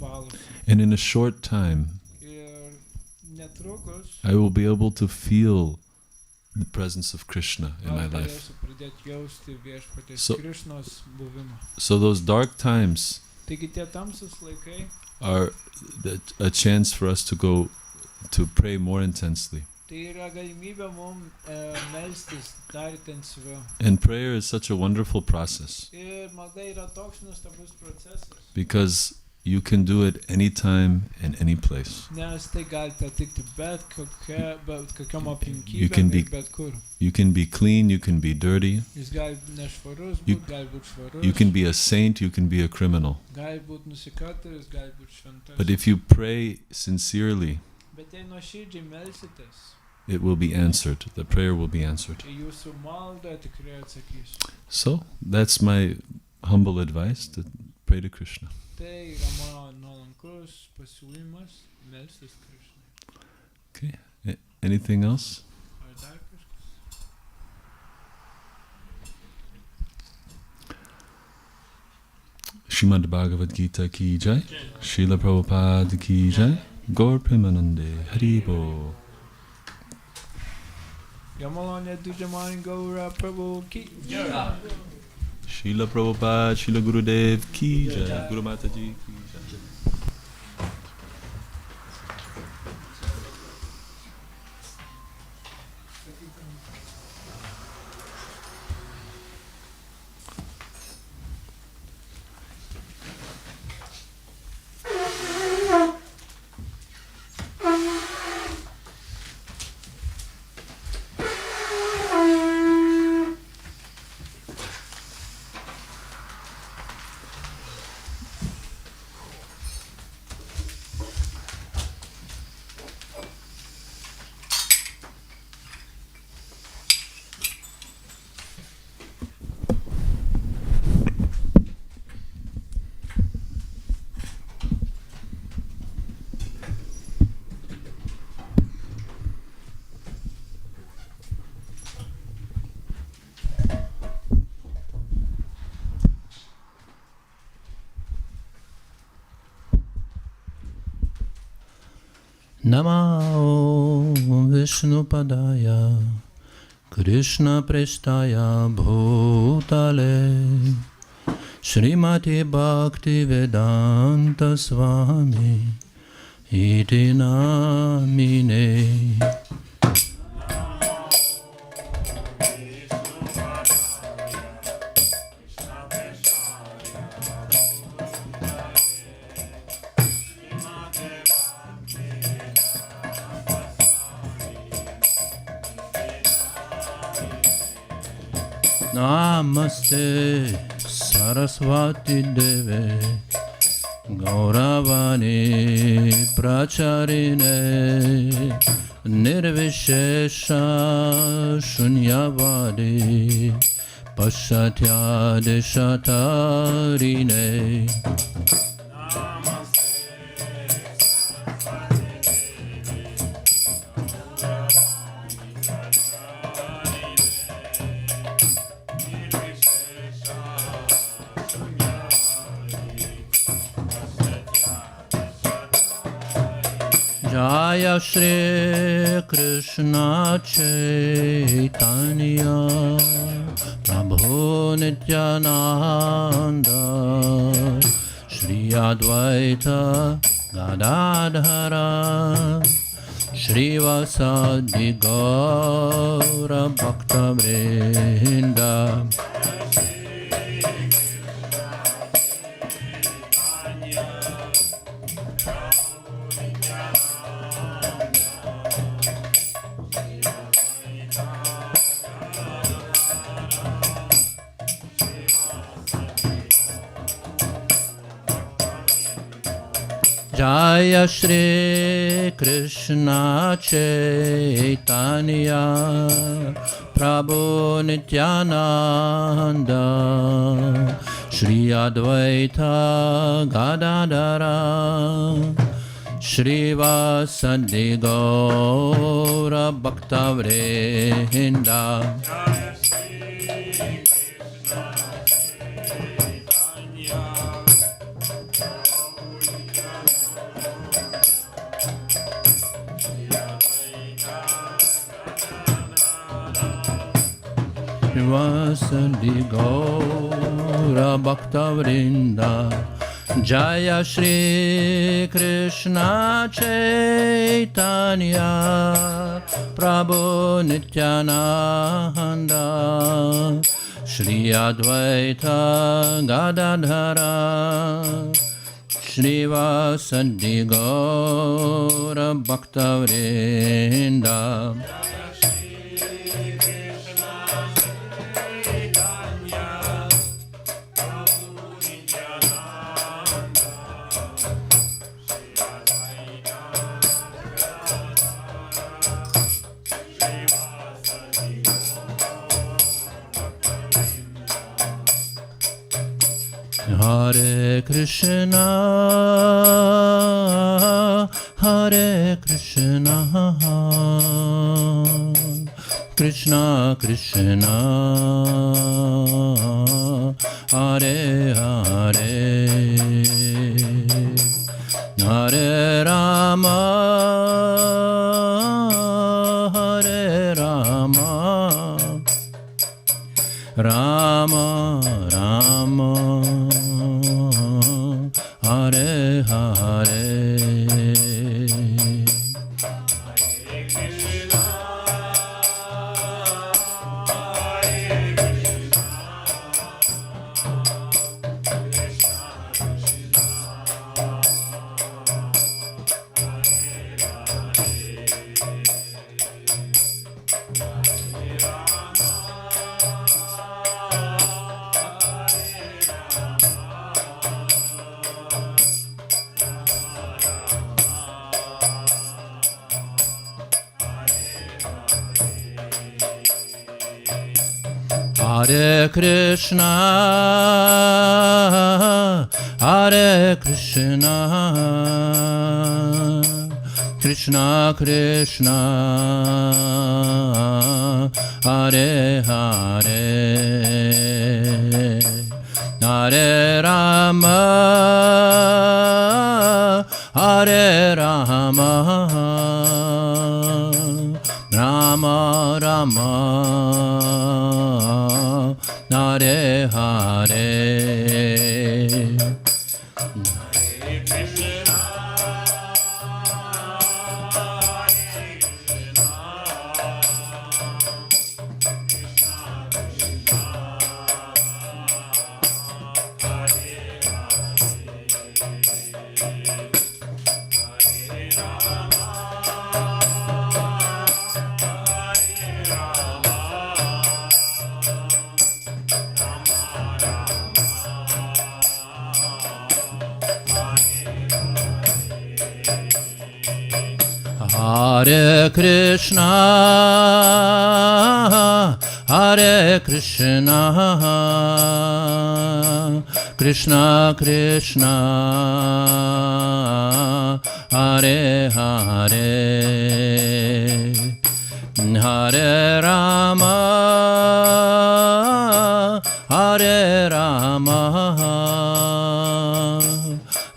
valosi.
And in a short time,
Ir netrukus
I will be able to feel the presence of Krishna in my
aš
life.
galėsiu pradėti jausti viešpaties
So-
Krišnos buvimą.
So those dark times
Taigi tie tamsus laikai
are a chance for us to go to pray more intensely.
tai yra galimybė mums melstis dar intensyviau.
And prayer is such a wonderful process
Ir malda yra toks nuostabus procesas.
because you can do it anytime and any place.
Nes tai galite atlikti bet kokiam
You can
aplinkybėm
be-
ir bet kur.
You can be clean, you can be dirty,
Jis gali nešvarus
You-
būt, gali būt švarus,
you can be a saint, you can be a criminal.
gali būt nusikaltėlis, gali būt šventas.
But if you pray sincerely,
Bet jei nuoširdžiai melsitės,
it will be answered. The prayer will be answered.
tai jūsų malda tikrai atsakys.
So that's my humble advice, to pray to Krishna.
Tai yra mano nuolankus pasiūlymas melstis Krishnai.
Okay. Anything else?
Ar dar kažkas?
Srimad Bhagavad Gita ki jai, Srila Prabhupada ki jai, Gaur Premanande Haribo.
JM Dvijamani Gaura, prabhu ki jai.
Srila Prabhupada, Srila Gurudev ki jai, Guru Mataji ki jai.
Namo Vishnupadaya Krishna Prestaya Bhutale Srimati Bhakti Vedanta Swami Iti Namine. Namaste Saraswati Deve Gauravani Pracharine Nirvishesha Shunyavadi Pashatya Deshatarine. Jaya Shri Krishna Chaitanya Prabhu Nityananda Shri Advaita Gadadhara Shri Vasadi Gaura Bhakta Vrinda. Jaya Shri Krishna Chaitanya Prabhu Nityananda Shri Advaita Gadadhara Shri Vasadi Gaura Bhakta Vrinda. Vasadi Gaura Bhakta Vrinda. Jaya Shri Krishna Chaitanya Prabhu Nityananda Shri Advaita Gadadhara Shri Vasadi Gaura Bhakta Vrinda. Hare Krishna, Hare Krishna, Krishna Krishna, Hare Hare, Hare Rama, Hare Rama, Rama Rama, Hare Hare. Hare Krishna, Hare Krishna, Krishna Krishna, Hare Hare, Hare Rama, Hare Rama, Rama Rama, Hare Hare. Hare Krishna, Hare Krishna, Krishna Krishna, Hare Hare, Hare Rama, Hare Rama,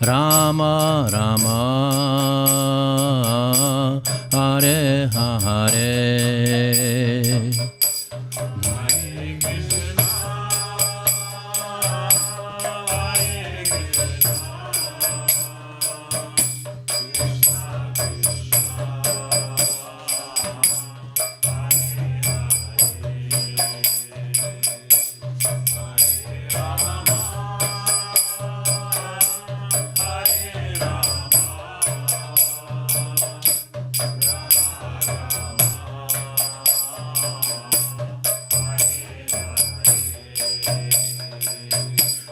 Rama Rama, Hare Hare.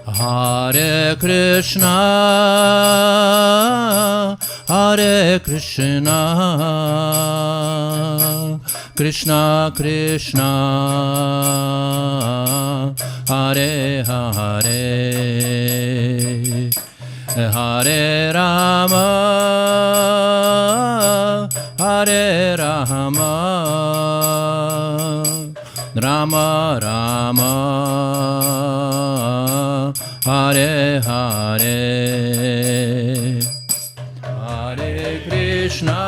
Hare Krishna, Hare Krishna, Krishna Krishna, Hare Hare, Hare Rama, Hare Rama, Rama Rama, Hare Hare, Hare Krishna,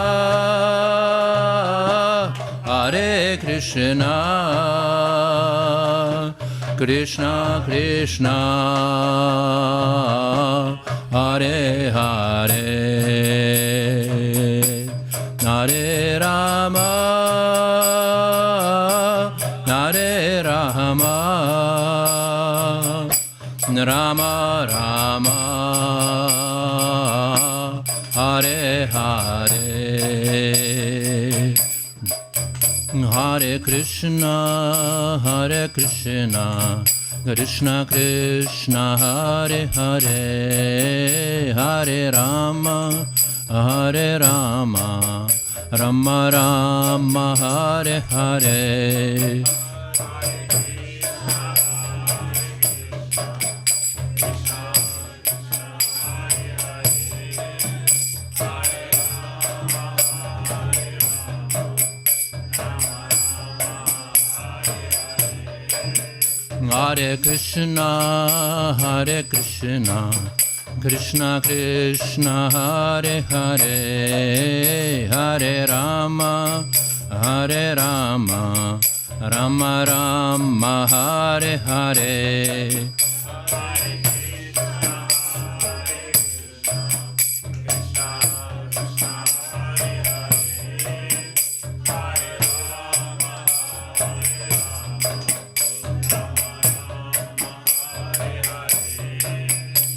Hare Krishna, Krishna Krishna, Hare Hare, Hare Rama, Hare Rama, Rama Rama, Hare Hare, Hare Krishna, Hare Krishna, Krishna Krishna, Hare Hare, Hare Rama, Hare Rama, Rama Rama, Hare Hare. Hare Krishna, Krishna Krishna, Hare Hare, Hare Rama, Rama Rama, Hare Hare.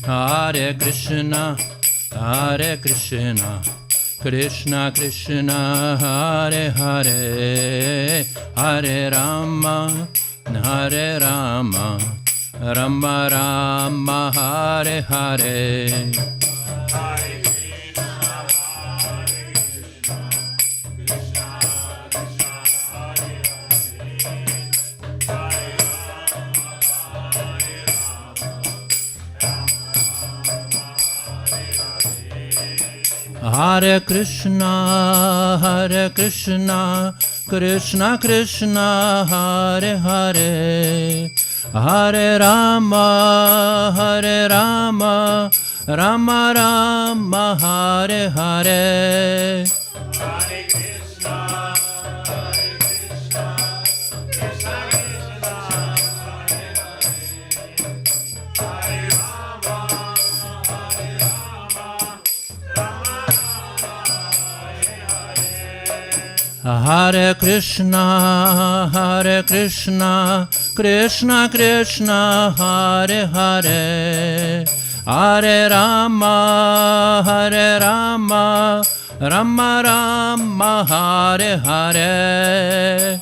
Hare Krishna, Krishna Krishna, Hare Hare, Hare Rama, Rama Rama, Hare Hare. Hare Krishna, Krishna Krishna, Hare Hare, Hare Rama, Rama Rama, Hare Hare. Hare Krishna, Krishna Krishna, Hare Hare, Hare Rama, Rama Rama, Hare Hare.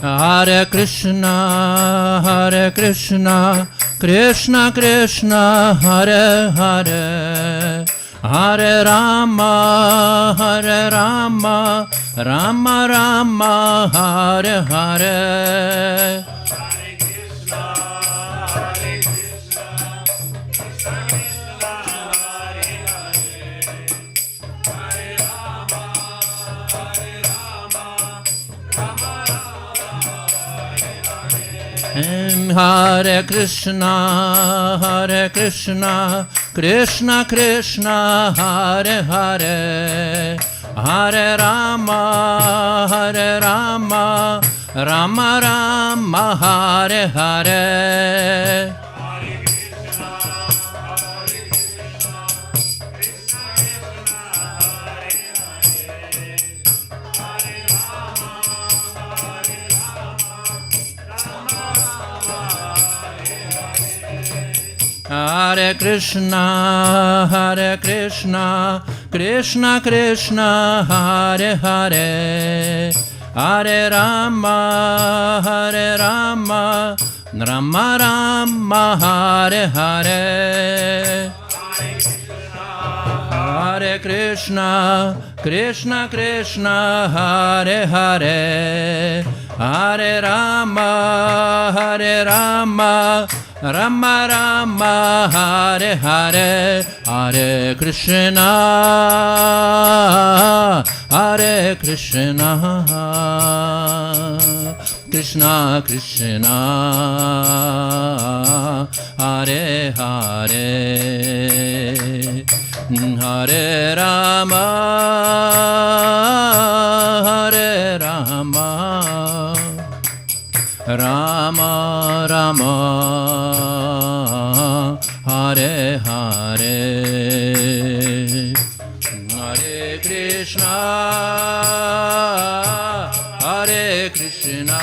Hare Krishna, Krishna Krishna, Hare Hare, Hare Rama, Rama Rama, Hare Hare. Hare Krishna, Krishna Krishna, Hare Hare, Hare Rama, Rama Rama, Hare Hare. Hare Krishna, Krishna Krishna, Hare Hare, Hare Rama, Rama Rama, Hare Hare. Hare Krishna, Krishna Krishna, Hare Hare, Hare Rama, Rama Rama, Hare Hare. Hare Krishna, Krishna Krishna, Hare Hare, Hare Rama, Rama Rama, Hare Hare. Hare Krishna,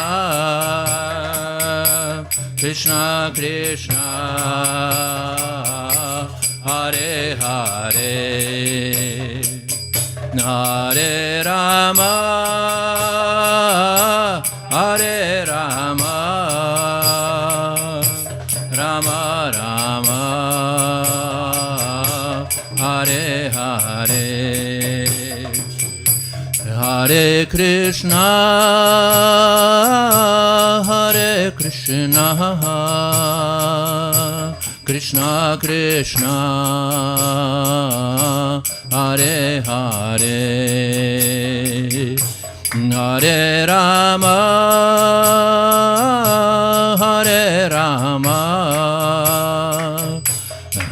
Krishna Krishna, Hare Hare, Hare Rama, Rama Rama, Hare Hare, Hare Krishna, Hare Krishna, Krishna Krishna, Hare Hare, Hare Rama, Hare Rama,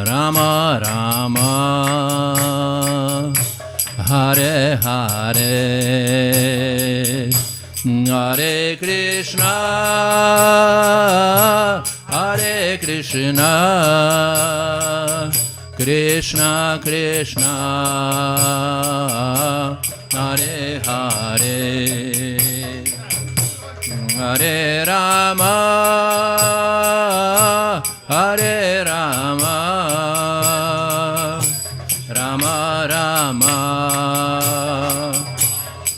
Rama Rama, Hare Hare, Hare Krishna, Hare Krishna, Krishna Krishna, Hare Hare, Hare Rama, Hare Rama, Rama Rama,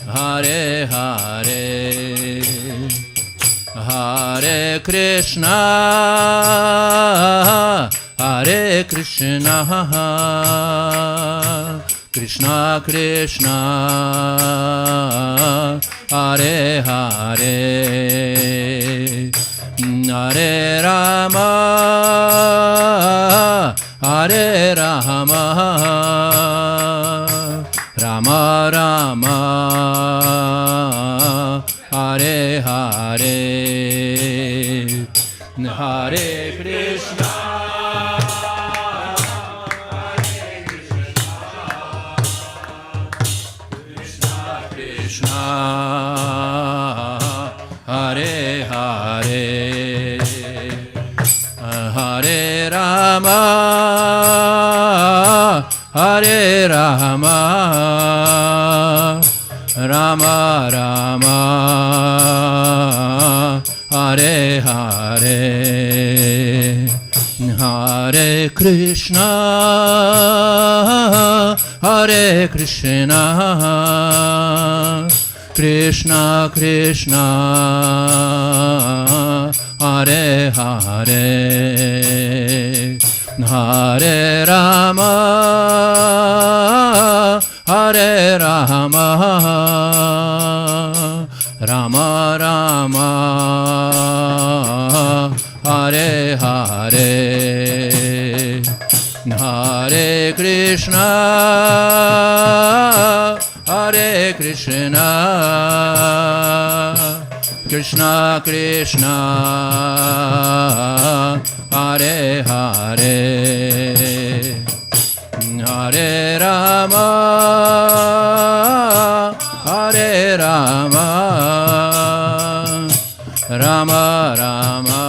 Hare Hare, Hare Krishna, Hare Krishna, Krishna Krishna, Hare Hare, Hare Rama, Hare Rama, Rama Rama, Hare Hare, Hare Krishna, Krishna, Hare Hare, Hare Rama, Hare Rama, Rama Rama, Hare Hare, Hare Krishna, Hare Krishna, Krishna Krishna, Hare Hare, Hare Rama, Hare Rama, Rama Rama, Hare Hare, Hare Krishna, Hare Krishna, Krishna Krishna, Hare Hare, Hare Rama, Hare Rama, Rama Rama,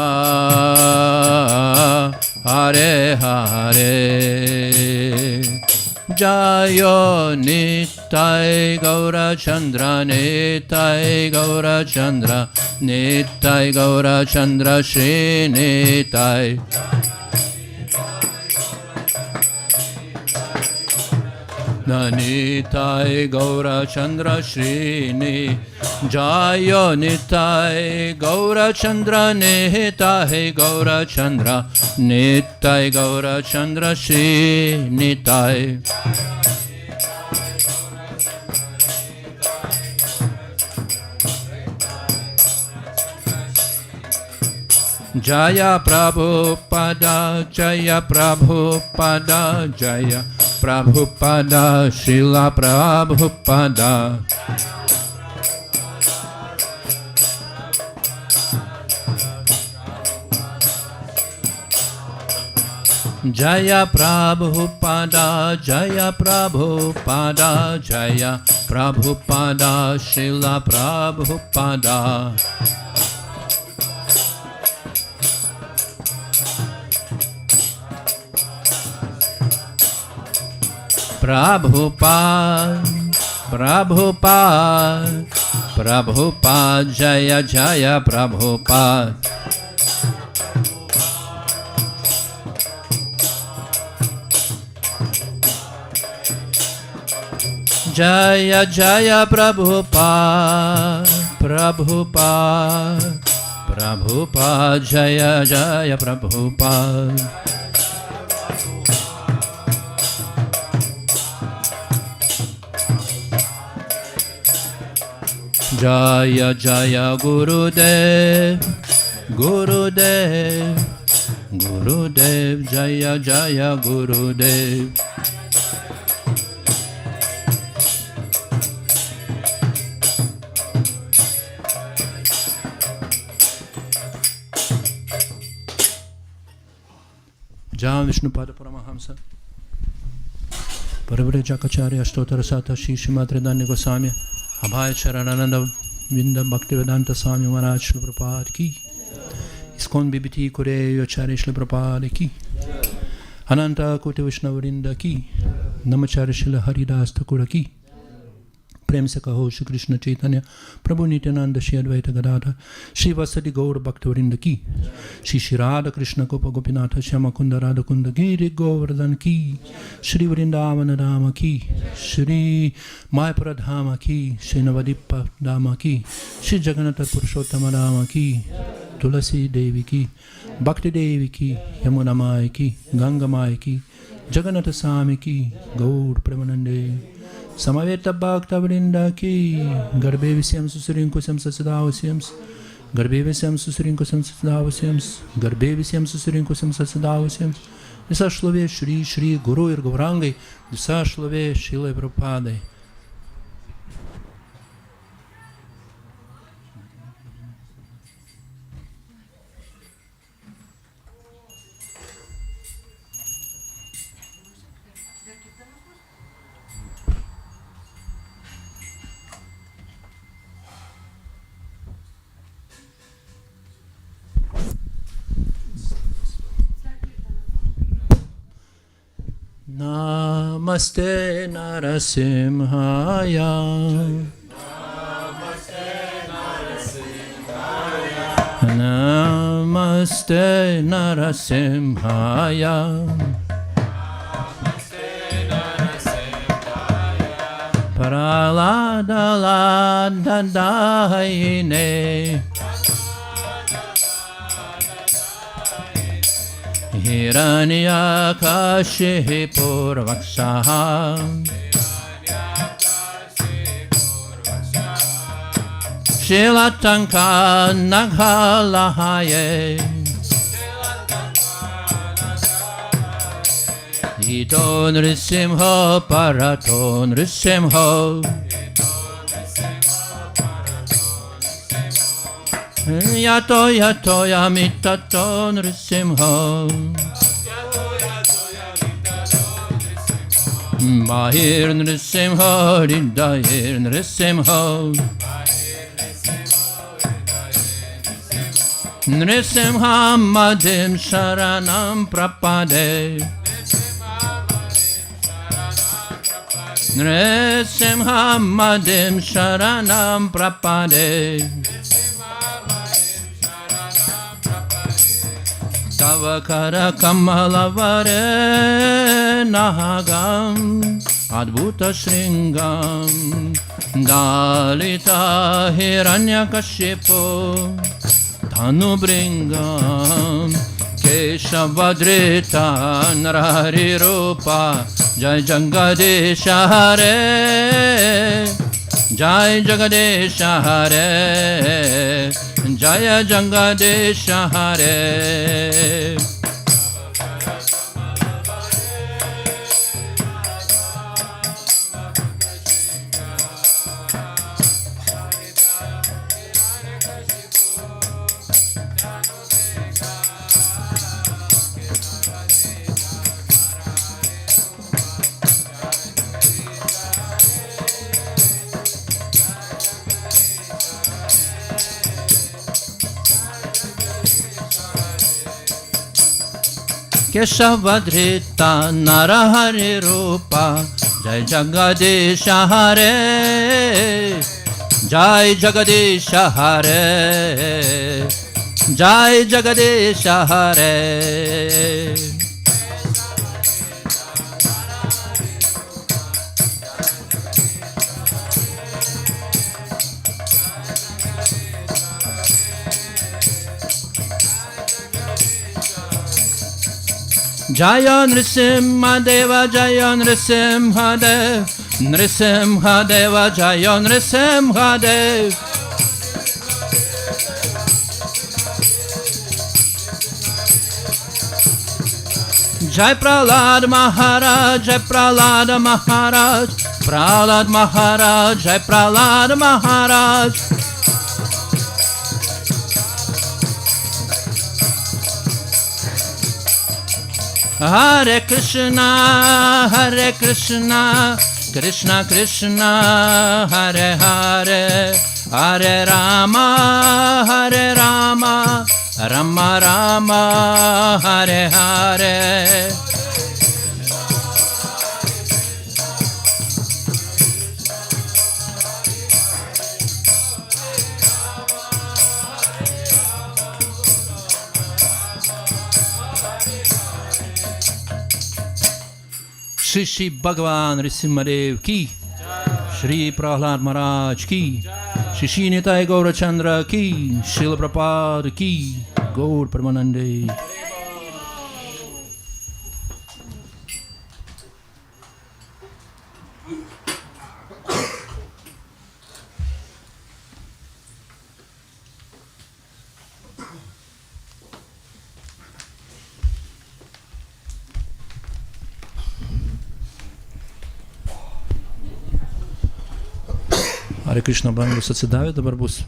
Hare Hare, Jayo Nittai Gaura Chandra, Nittai Gaura Chandra, Nittai Gaura Chandra, Shri Nittai. Nittai Gaura Chandra Shri Ni, Jayo Nittai Gaura Chandra, Nittai Gaura Chandra, Nittai Gaura Chandra Shri Nittai. Jaya Prabhupada, Jaya Prabhupada, Jaya Prabhupada, Srila Prabhupada. Jaya Prabhupada, Jaya Prabhupada, Jaya Prabhupada, Srila Prabhupada. Prabhupada, Prabhupada, Prabhupada, Jaya Jaya Prabhupada. Jaya Jaya Prabhupada, Prabhupada, Prabhupada, Jaya Jaya Prabhupada. Jaya Jaya Gurudev, Gurudev, Gurudev, Jaya Jaya Gurudev. Jam Vishnupada Paramahamsa Parivrajakacharya Ashtotara Sata Shri Srimadridanya Goswami Abhay Charanananda Vinda Bhaktivedanta Swami Maharaj Shri Prabhupada Ki Iskon BBT Kureyo Acharya Shri Prabhupada Ki Ananta Koti Vishnavarinda Ki Namacharya Shri Haridas Thakura Ki प्रेम से कहो श्री कृष्ण चैतन्य प्रभु नित्यानंद श्री अद्वैत गदाधर श्री वसति गौर भक्तवृंद की श्री श्री राधा कृष्ण गोप गोपीनाथ श्याम कुंद राधा कुंद गिरि गोवर्धन की श्री वृंदावन धाम की श्री मायापुर धाम की श्री नवदीप धाम की श्री जगन्नाथ पुरुषोत्तम धाम की तुलसी देवी की भक्ति देवी की यमुना माई की गंगा माई की जगन्नाथ स्वामी की गौर प्रेमानंदे Samaveta Bhakta Vrinda ki Garbe Visyam Susurinkusam Sasadavasyams Garbe Visyam Susurinkusam Sasadavasyams Garbe Visyam Susurinkusam Sasadavasyams Visa šlovė Šri Šri Guru ir Gaurangai Visa šlovė Šilai Prabhupadai Namaste Narasimhaya Namaste Narasimhaya Praladaladaine Hiranyakashipurvakshaha Shilatanka Naghalahaye Ito Nrisimho Parato Nrisimho Yato yato yamitato nrisimho Mahir nrisimho Ridahir nrisimho Nrisimha madim sharanam prapade Nrisimha madim sharanam prapade Tavakara Kamalavare Nahagam Adbhuta Shringam Dalita Hiranyakashipu Tanubringam Keshavadrita Narahari Rupa Jai Jangadesha Hare Jai Jagadesha Hare Jaya Jangadesha Hare Keshavadrita Narahari Rupa Jai Jagadesha Hare Jai Jagadesha Hare Jai Jagadesha Hare Jaya Nrisimha Deva Jaya Nrisimha Deva Nrisimha Deva Jaya Nrisimha Deva Jai Prahlad Maharaj Jai Prahlad Maharaj Prahlad Maharaj Jai Prahlad Maharaj Hare Krishna, Krishna Krishna, Hare Hare, Hare Rama, Rama Rama, Hare Hare. Shri Bhagavan Nrisimhadev ki, Shri Prahlad Maharaj ki, Shri Nitai Gaura Chandra ki, Srila Prabhupada ki, Gaur Pramanande. Hare Krishna brangus atsidavė, dabar bus